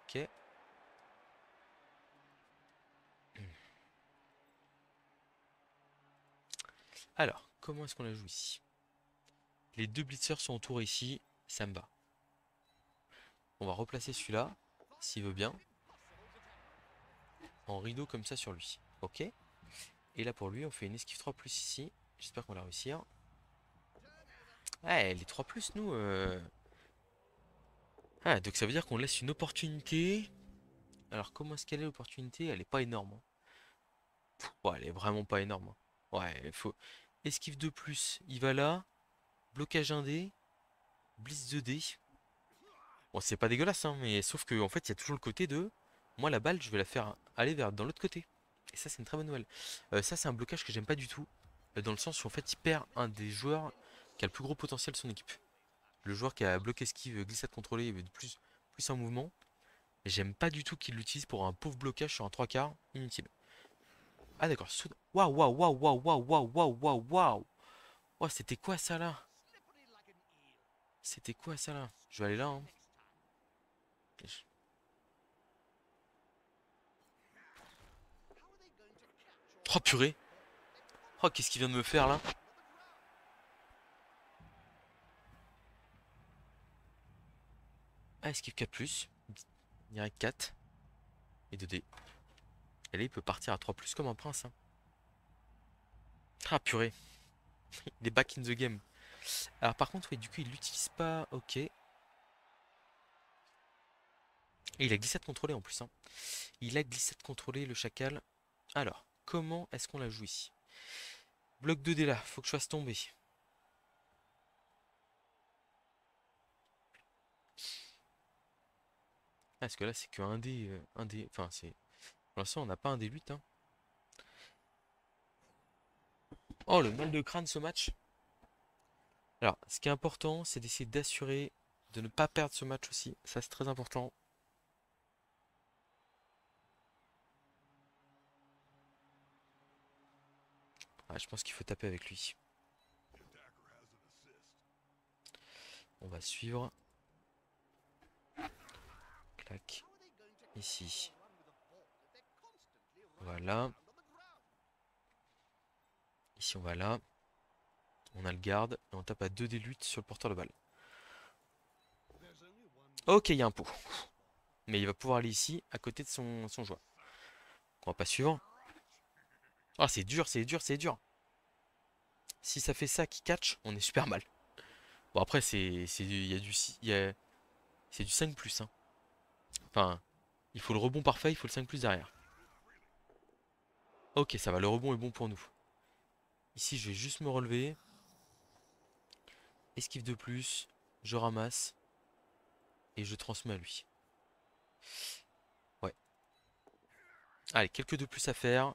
Ok. Alors, comment est-ce qu'on la joue ici? Les deux blitzers sont entourés ici, ça me va. On va replacer celui-là, s'il veut bien, en rideau comme ça sur lui. Ok. Et là pour lui, on fait une esquive 3 plus ici. J'espère qu'on va la réussir. Ouais, les 3 plus, nous. Ah, donc ça veut dire qu'on laisse une opportunité. Alors, comment est-ce qu'elle est l'opportunité? Elle est pas énorme, hein. Ouais, elle est vraiment pas énorme, hein. Ouais, il faut. Esquive 2 plus, il va là. Blocage 1D. Blitz 2D. Bon, c'est pas dégueulasse, hein, mais sauf que en fait, il y a toujours le côté de. Moi, la balle, je vais la faire aller vers dans l'autre côté. Et ça, c'est une très bonne nouvelle. Ça, c'est un blocage que j'aime pas du tout. Dans le sens où en fait, il perd un des joueurs qui a le plus gros potentiel de son équipe. Le joueur qui a bloqué esquive, glissade contrôlée, de plus en mouvement. J'aime pas du tout qu'il l'utilise pour un pauvre blocage sur un 3 quarts inutile. Ah d'accord, waouh, waouh, waouh, waouh, waouh, waouh, waouh, waouh, waouh. Oh, c'était quoi ça là? Slippery like an eel. C'était quoi ça là? Je vais aller là, hein. Next time. Et je- How are they going to catch all Oh that purée! ball? They're Oh, qu'est-ce qu'il vient de me faire là? constantly on the ground. Ah, esquive 4+, direct 4, et 2D. Et là, il peut partir à 3+, comme un prince, hein. Ah purée, il est back in the game. Alors par contre, oui, du coup, il l'utilise pas, ok. Et il a glissade contrôlée en plus, hein. Il a glissade contrôlée, le chacal. Alors, comment est-ce qu'on la joue ici? Bloc 2D là, faut que je fasse tomber. Ah, parce que là, c'est que un dé, un dé. Enfin, c'est. Pour l'instant, on n'a pas un dé 8, hein. Oh, le mal de crâne ce match. Alors, ce qui est important, c'est d'essayer d'assurer de ne pas perdre ce match aussi. Ça, c'est très important. Ah, je pense qu'il faut taper avec lui. On va suivre. Clac. How are they going to catch Ici. or run with a ball if they're constantly running Voilà. around on the ground? Ici, on va là. On a le garde. Et on tape à 2 des luttes sur le porteur de balle. There's only one Ok, il y a un pot. Mais il va pouvoir aller ici, à côté de son joueur. On va pas suivre. Ah, c'est dur, c'est dur, c'est dur. Si ça fait ça qui catch, on est super mal. Bon, après, il y a du, c'est du 5 plus, hein. Enfin, il faut le rebond parfait, il faut le 5 plus derrière. Ok, ça va, le rebond est bon pour nous. Ici, je vais juste me relever. Esquive de plus, je ramasse. Et je transmets à lui. Ouais. Allez, quelques de plus à faire.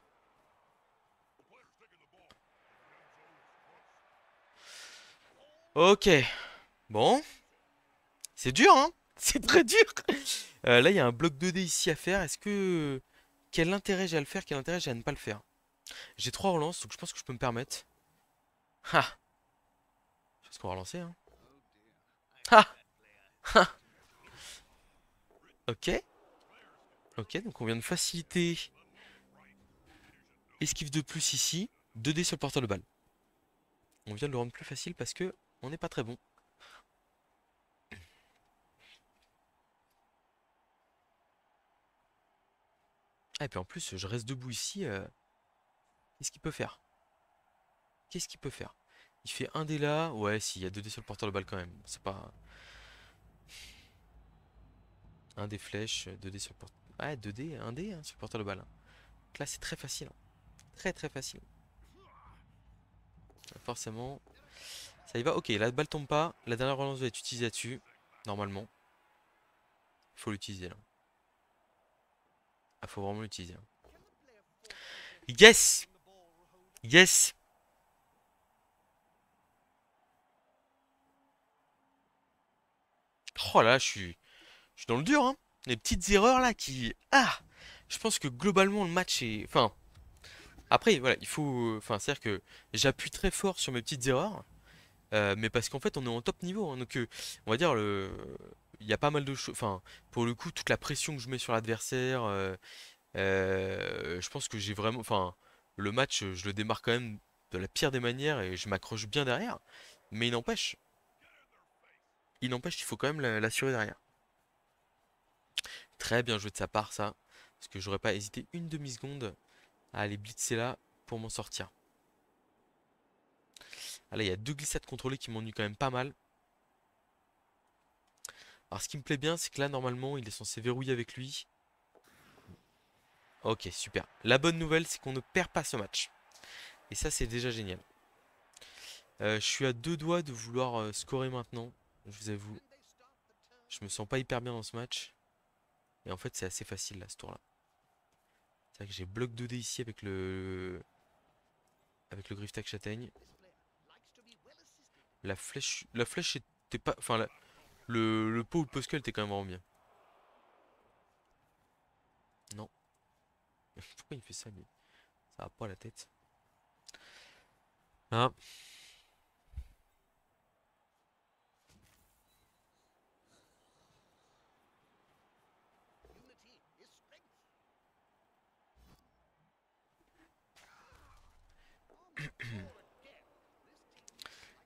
Ok. Bon. C'est dur, hein? C'est très dur. Là, il y a un bloc 2D ici à faire. Est-ce que... Quel intérêt j'ai à le faire? Quel intérêt j'ai à ne pas le faire? J'ai 3 relances, donc je pense que je peux me permettre. Ha! Je pense qu'on va relancer, hein. Ha! Ha! Ok. Ok, donc on vient de faciliter. Esquive de plus ici. 2D sur le porteur de balle. On vient de le rendre plus facile parce que on n'est pas très bon. Ah, et puis en plus, je reste debout ici. Qu'est-ce qu'il peut faire? Qu'est-ce qu'il peut faire? Il fait un dé là. Ouais, s'il y a 2 dés sur le porteur de balle quand même. C'est pas. Un des flèches, 2 dés sur le porteur. Ouais, 2 dés, un dé hein, sur le porteur de balle, hein. Donc là, c'est très facile, hein. Très très facile. Forcément, ça y va. Ok, la balle tombe pas. La dernière relance va être utilisée là-dessus. Normalement. Il faut l'utiliser là. Ah, faut vraiment l'utiliser, hein. Yes! Yes! Oh là, je suis dans le dur, hein. Les petites erreurs là qui. Ah! Je pense que globalement, le match est. Enfin, après, voilà, il faut. Enfin, c'est-à-dire que j'appuie très fort sur mes petites erreurs. Mais parce qu'en fait, on est en top niveau, hein. Donc, on va dire, il y a pas mal de choses. Enfin, pour le coup, toute la pression que je mets sur l'adversaire, je pense que j'ai vraiment. Enfin, le match, je le démarre quand même de la pire des manières et je m'accroche bien derrière. Mais il n'empêche qu'il faut quand même l'assurer derrière. Très bien joué de sa part, ça. Parce que j'aurais pas hésité une demi-seconde à aller blitzer là pour m'en sortir. Ah là, il y a 2 glissades contrôlées qui m'ennuient quand même pas mal. Alors, ce qui me plaît bien, c'est que là, normalement, il est censé verrouiller avec lui. Ok, super. La bonne nouvelle, c'est qu'on ne perd pas ce match. Et ça, c'est déjà génial. Je suis à 2 doigts de vouloir scorer maintenant. Je vous avoue, je me sens pas hyper bien dans ce match. Et en fait, c'est assez facile là, ce tour-là. C'est vrai que j'ai bloc 2D ici avec le Griftac Châtaigne. La flèche était pas. Enfin, le pot ou le Poskel était quand même vraiment bien. Non. Pourquoi il fait ça, lui? Ça va pas à la tête. Ah.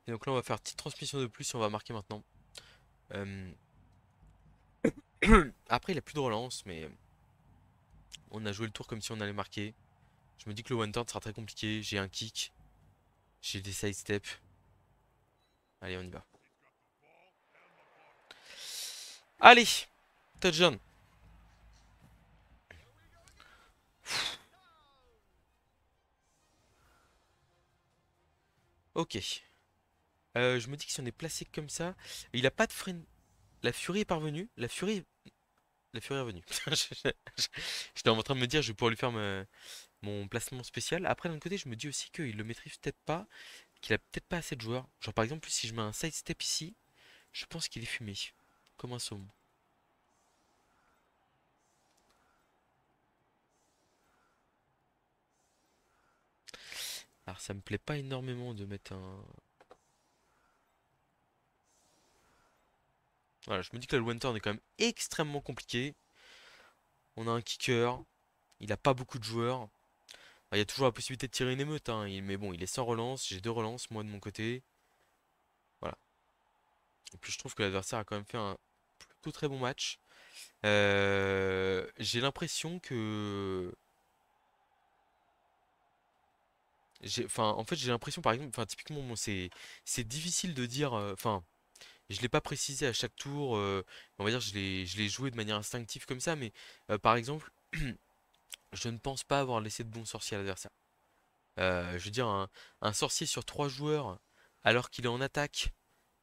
Et donc là, on va faire petite transmission de plus et on va marquer maintenant. Euh, Après, il a plus de relance, mais on a joué le tour comme si on allait marquer. Je me dis que le one turn sera très compliqué. J'ai un kick, j'ai des side steps. Allez, on y va. Allez, touchdown. Ok. Je me dis que si on est placé comme ça, il a pas de frein. La furie est parvenue. La furie est revenue. J'étais en train de me dire, je vais pouvoir lui faire mon placement spécial. Après, d'un autre côté, je me dis aussi qu'il le maîtrise peut-être pas, qu'il a peut-être pas assez de joueurs. Genre, par exemple, si je mets un side step ici, je pense qu'il est fumé. Comme un saumon. Alors, ça me plaît pas énormément de mettre un. Voilà, je me dis que le one turn est quand même extrêmement compliqué. On a un kicker. Il a pas beaucoup de joueurs. Il y a toujours la possibilité de tirer une émeute, hein. Mais bon, il est sans relance. J'ai 2 relances, moi de mon côté. Voilà. Et puis je trouve que l'adversaire a quand même fait un plutôt très bon match. J'ai l'impression que enfin, en fait, j'ai l'impression, par exemple, enfin, typiquement, moi, c'est difficile de dire, enfin, je l'ai pas précisé à chaque tour, on va dire, je l'ai joué de manière instinctive comme ça, mais par exemple, je ne pense pas avoir laissé de bons sorciers à l'adversaire. Je veux dire, un sorcier sur 3 joueurs, alors qu'il est en attaque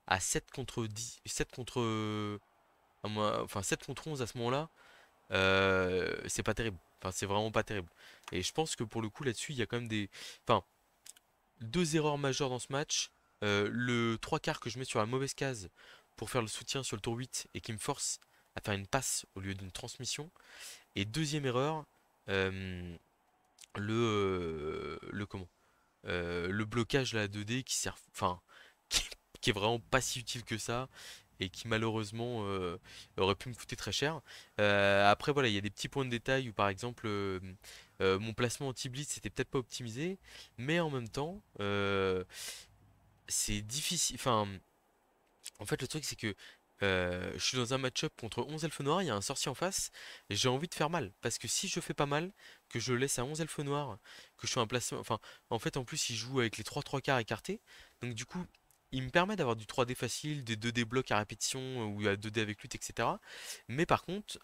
à 7 contre 10, 7 contre, enfin 7 contre 11 à ce moment-là, c'est pas terrible. Enfin, c'est vraiment pas terrible. Et je pense que pour le coup, là-dessus, il y a quand même des. Enfin, deux erreurs majeures dans ce match. Le 3 quarts que je mets sur la mauvaise case pour faire le soutien sur le tour 8 et qui me force à faire une passe au lieu d'une transmission. Et deuxième erreur, euh, le comment? Le blocage là 2D qui sert, enfin, qui, qui est vraiment pas si utile que ça et qui malheureusement aurait pu me coûter très cher. Après voilà, il y a des petits points de détail où par exemple mon placement anti-blitz c'était peut-être pas optimisé, mais en même temps c'est difficile. Enfin, en fait le truc c'est que je suis dans un match-up contre 11 elfes noirs, il y a un sorcier en face, et j'ai envie de faire mal. Parce que si je fais pas mal, que je laisse à 11 elfes noirs, que je fais un placement. Enfin, en fait, en plus, il joue avec les 3 quarts écartés. Donc, du coup, il me permet d'avoir du 3D facile, des 2D blocs à répétition ou à 2D avec lutte, etc. Mais par contre,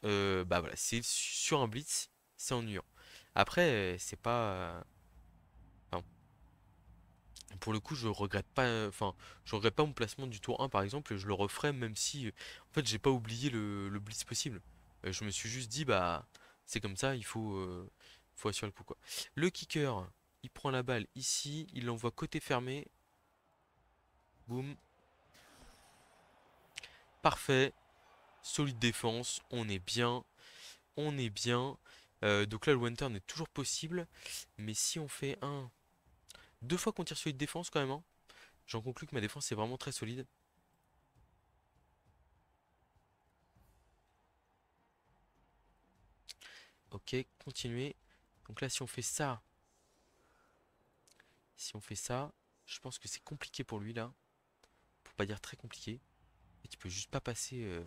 bah voilà, c'est sur un blitz, c'est ennuyant. Après, c'est pas. Enfin, pour le coup, je regrette pas, enfin, je regrette pas mon placement du tour 1 par exemple, et je le referai même si, en fait, j'ai pas oublié le blitz possible. Je me suis juste dit, bah, c'est comme ça, faut assurer le coup, quoi. Le kicker, il prend la balle ici, il l'envoie côté fermé, boum, parfait, solide défense, on est bien, on est bien. Donc là, le one turn est toujours possible, mais si on fait deux fois qu'on tire solide défense quand même, hein, j'en conclus que ma défense est vraiment très solide. Ok, continuez. Donc là, si on fait ça, je pense que c'est compliqué pour lui là, pour pas dire très compliqué. Et tu peux juste pas passer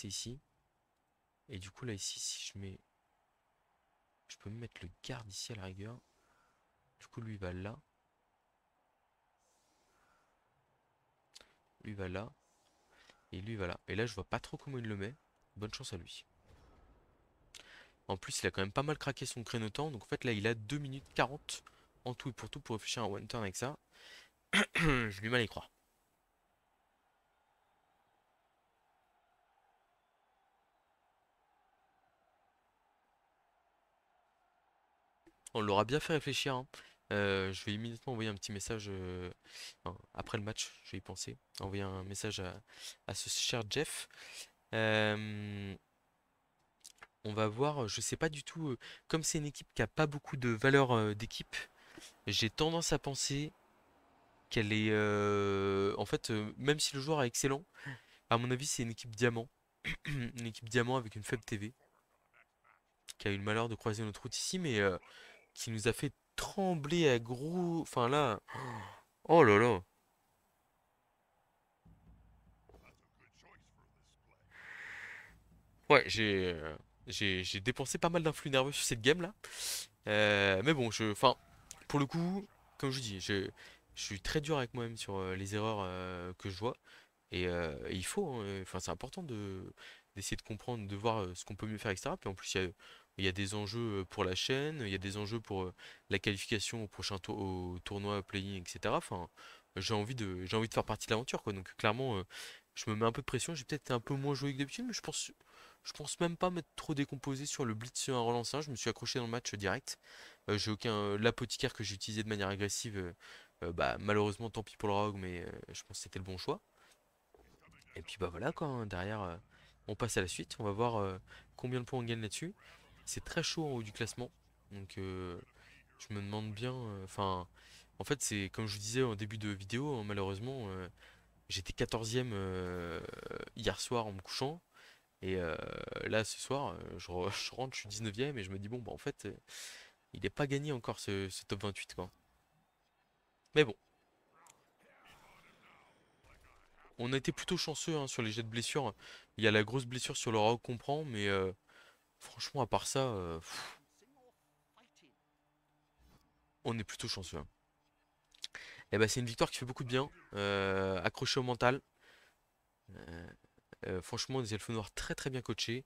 ici. Et du coup là ici, si je peux me mettre le garde ici à la rigueur. Du coup lui va là, lui va là, et lui va là. Et là je vois pas trop comment il le met. Bonne chance à lui. En plus il a quand même pas mal craqué son créneau temps, donc en fait là il a 2 minutes 40 en tout et pour réfléchir à un one turn avec ça. Je lui mal y croire. On l'aura bien fait réfléchir, hein. Je vais immédiatement envoyer un petit message enfin, après le match, je vais y penser. Envoyer un message à ce cher Jeff. Euh, on va voir, je sais pas du tout, comme c'est une équipe qui a pas beaucoup de valeur d'équipe, j'ai tendance à penser qu'elle est en fait, même si le joueur est excellent, à mon avis c'est une équipe diamant. Une équipe diamant avec une faible TV, qui a eu le malheur de croiser notre route ici, mais qui nous a fait trembler à gros. Enfin là. Oh là là. Ouais, j'ai dépensé pas mal d'influx nerveux sur cette game là. Mais bon, enfin, pour le coup, comme je dis, je suis très dur avec moi-même sur les erreurs que je vois. Et il faut, hein, enfin, c'est important d'essayer de comprendre, de voir ce qu'on peut mieux faire, etc. Puis en plus, il y a des enjeux pour la chaîne, il y a des enjeux pour la qualification au prochain au tournoi play-in, etc. Enfin, j'ai envie de faire partie de l'aventure, quoi. Donc clairement, je me mets un peu de pression. J'ai peut-être un peu moins joué que d'habitude, mais je pense même pas m'être trop décomposé sur le blitz à relance 1. Je me suis accroché dans le match direct. J'ai aucun l'apothicaire que j'ai utilisé de manière agressive. Bah, malheureusement, tant pis pour le rogue, mais je pense que c'était le bon choix. Et puis bah voilà quoi, hein, derrière on passe à la suite, on va voir combien de points on gagne là-dessus. C'est très chaud en haut du classement, donc je me demande bien, enfin en fait c'est comme je vous disais en début de vidéo, hein, malheureusement j'étais 14e hier soir en me couchant, et là ce soir je rentre, je suis 19e et je me dis bon bah en fait il n'est pas gagné encore ce top 28 quoi. Mais bon, On a été plutôt chanceux hein, sur les jets de blessure. Il y a la grosse blessure sur le Rogue qu'on prend, mais franchement, à part ça, on est plutôt chanceux, hein. Et bah, c'est une victoire qui fait beaucoup de bien. Accroché au mental. Euh, franchement, des elfes noirs très très bien coachés.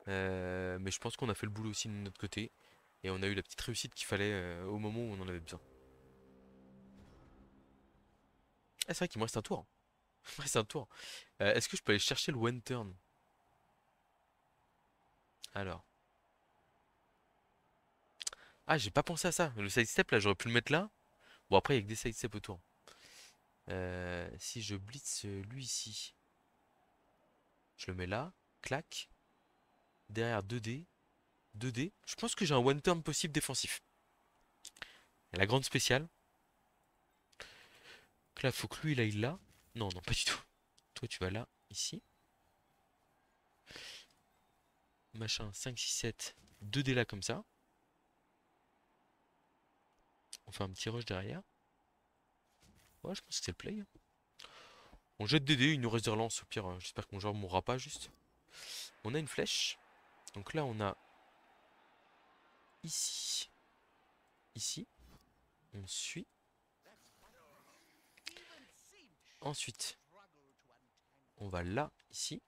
Mais je pense qu'on a fait le boulot aussi de notre côté. Et on a eu la petite réussite qu'il fallait au moment où on en avait besoin. Ah, c'est vrai qu'il me reste un tour. Il me reste un tour. Est-ce que je peux aller chercher le one turn? Alors. Ah, j'ai pas pensé à ça. Le sidestep là, j'aurais pu le mettre là. Bon, après, il y a que des sidesteps autour. Si je blitz lui ici, je le mets là. Clac. Derrière 2D. 2D. Je pense que j'ai un one turn possible défensif. Et la grande spéciale. Donc là, faut que lui, il aille là. Non, non, pas du tout. Toi, tu vas là, ici. Machin, 5, 6, 7. 2D là, comme ça. On fait un petit rush derrière. Ouais, je pense que c'est le play, hein. On jette DD, il nous reste des relances. Au pire, j'espère que mon joueur mourra pas juste. On a une flèche. Donc là, on a ici. Ici. On suit. Ensuite, on va là, ici.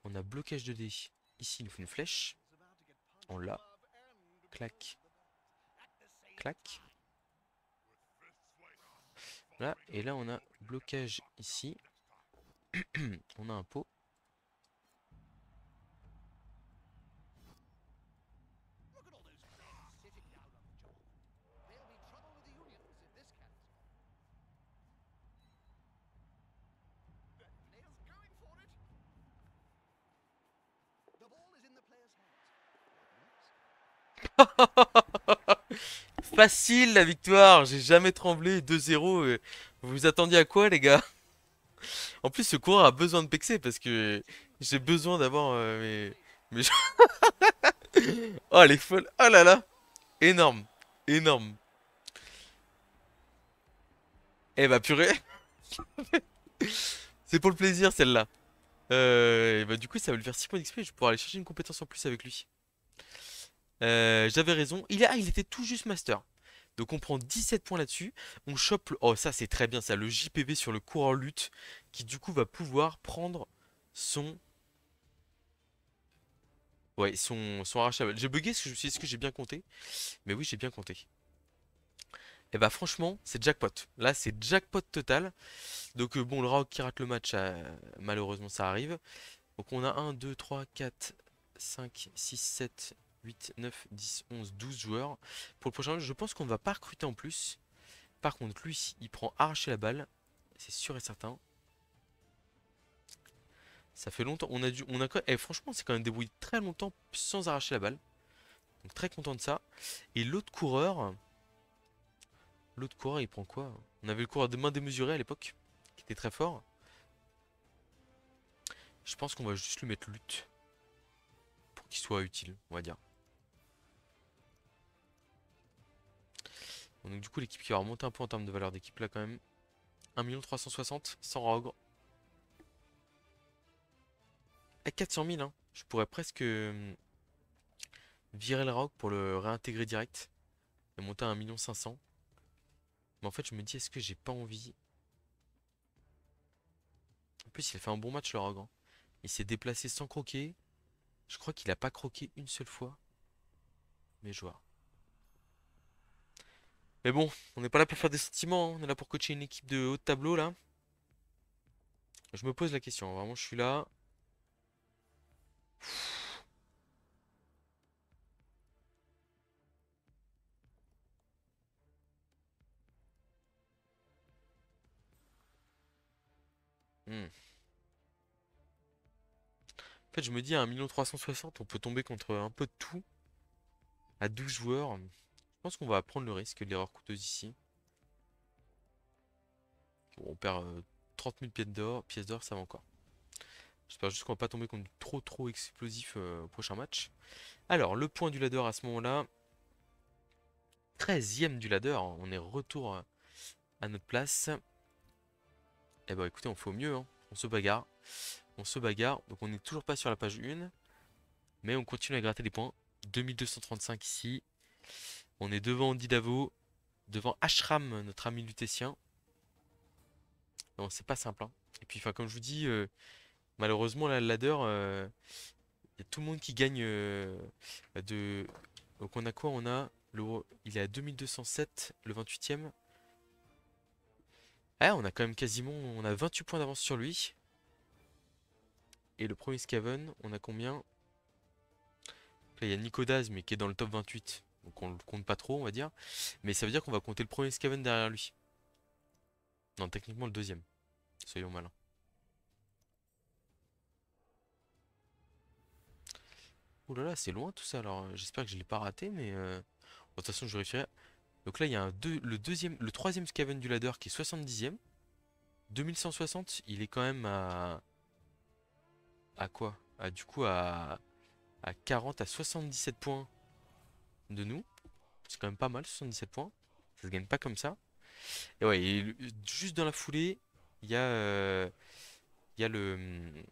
On a blocage de dés. Ici, il nous faut une flèche. On l'a. Clac. Clac. Là. Et là, on a blocage ici. On a un pot. Facile la victoire. J'ai jamais tremblé. 2-0. Vous vous attendiez à quoi, les gars? En plus, ce coureur a besoin de pexer parce que j'ai besoin d'avoir mes... Oh, elle est folle. Oh là là. Énorme. Énorme. Eh bah purée. C'est pour le plaisir celle-là. Et bah du coup ça va lui faire 6 points d'XP. Je vais pouvoir aller chercher une compétence en plus avec lui. J'avais raison. Il était tout juste master. Donc on prend 17 points là-dessus. On chope... Oh ça c'est très bien ça. Le JPV sur le coureur lutte. Qui du coup va pouvoir prendre son... Ouais, son arrachable. J'ai bugué parce que je me suis dit, est-ce que j'ai bien compté? Mais oui, j'ai bien compté. Et bah franchement, c'est jackpot. Là, c'est jackpot total. Donc bon, le Rock qui rate le match, malheureusement, ça arrive. Donc on a 1, 2, 3, 4, 5, 6, 7, 8, 9, 10, 11, 12 joueurs. Pour le prochain match, je pense qu'on ne va pas recruter en plus. Par contre, lui, il prend arracher la balle. C'est sûr et certain. Ça fait longtemps. Franchement, c'est quand même débrouillé très longtemps sans arracher la balle. Donc très content de ça. Et l'autre coureur, il prend quoi? On avait le coureur de main démesurée à l'époque, qui était très fort. Je pense qu'on va juste lui mettre lutte pour qu'il soit utile, on va dire. Bon, donc du coup, l'équipe qui va remonter un peu en termes de valeur d'équipe là quand même. 1 360 000 sans Rogue. À 400 000, hein. Je pourrais presque virer le Rogue pour le réintégrer direct et monter à 1 500 000. Mais en fait, je me dis, est-ce que j'ai pas envie? En plus, il a fait un bon match le Rogue, hein. Il s'est déplacé sans croquer. Je crois qu'il a pas croqué une seule fois. Mais je vois. Mais bon, on n'est pas là pour faire des sentiments, hein. On est là pour coacher une équipe de haut de tableau là. Je me pose la question, vraiment, je suis là. Hmm. En fait, je me dis à 1 360 000, on peut tomber contre un peu de tout. À 12 joueurs. Je pense qu'on va prendre le risque de l'erreur coûteuse ici. Bon, on perd 30 000 pièces d'or, ça va encore. J'espère juste qu'on va pas tomber contre du trop explosif au prochain match. Alors, le point du ladder à ce moment-là. 13e du ladder. On est retour à notre place. Eh bah écoutez, on fait au mieux, hein. On se bagarre. On se bagarre. Donc on n'est toujours pas sur la page 1. Mais on continue à gratter des points. 2235 ici. On est devant Andy Davo. Devant Ashram, notre ami lutétien. Non, c'est pas simple, hein. Et puis, enfin, comme je vous dis, malheureusement, la ladder, il y a tout le monde qui gagne de. Donc on a quoi? On a il est à 2207, le 28e. Ah, on a quand même quasiment. On a 28 points d'avance sur lui. Et le premier Scaven, on a combien? Là, il y a Nikodaz, mais qui est dans le top 28. Donc on le compte pas trop, on va dire. Mais ça veut dire qu'on va compter le premier Scaven derrière lui. Non, techniquement le deuxième. Soyons malins. Ouh là là, c'est loin tout ça. Alors j'espère que je l'ai pas raté, mais bon, de toute façon je vérifierai. Donc là, il y a le troisième Scaven du ladder qui est 70e. 2160, il est quand même à quoi? Du coup, à 40, à 77 points de nous. C'est quand même pas mal, 77 points. Ça se gagne pas comme ça. Et ouais, juste dans la foulée, il y a, il y a le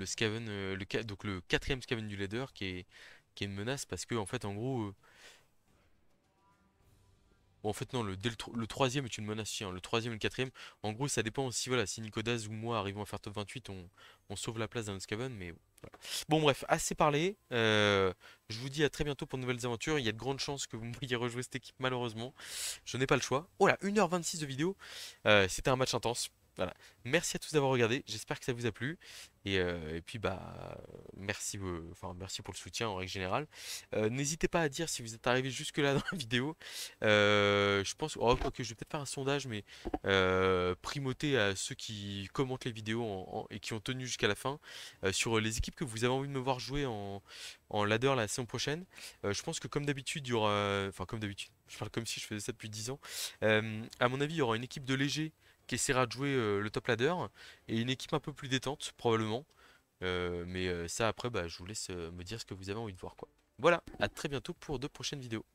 Skaven, donc le quatrième Skaven du ladder qui est une menace parce que, en fait, en gros, bon, en fait, non, le troisième est une menace aussi, hein. Le troisième et le quatrième, en gros, ça dépend aussi, voilà, si Nicodas ou moi arrivons à faire top 28, on sauve la place d'un Skaven, mais voilà. Bon, bref, assez parlé. Je vous dis à très bientôt pour de nouvelles aventures. Il y a de grandes chances que vous me voyiez rejouer cette équipe, malheureusement. Je n'ai pas le choix. Oh là, 1h26 de vidéo. C'était un match intense. Voilà. Merci à tous d'avoir regardé. J'espère que ça vous a plu. Et puis, bah, merci, enfin, merci pour le soutien en règle générale. N'hésitez pas à dire si vous êtes arrivé jusque-là dans la vidéo. Je pense, oh, quoique je vais peut-être faire un sondage, mais primauté à ceux qui commentent les vidéos et qui ont tenu jusqu'à la fin sur les équipes que vous avez envie de me voir jouer en ladder la saison prochaine. Je pense que comme d'habitude, il y aura, enfin comme d'habitude, je parle comme si je faisais ça depuis 10 ans. À mon avis, il y aura une équipe de légers qui essaiera de jouer le top ladder et une équipe un peu plus détente probablement. Mais ça après, bah, je vous laisse me dire ce que vous avez envie de voir quoi. Voilà, à très bientôt pour de prochaines vidéos.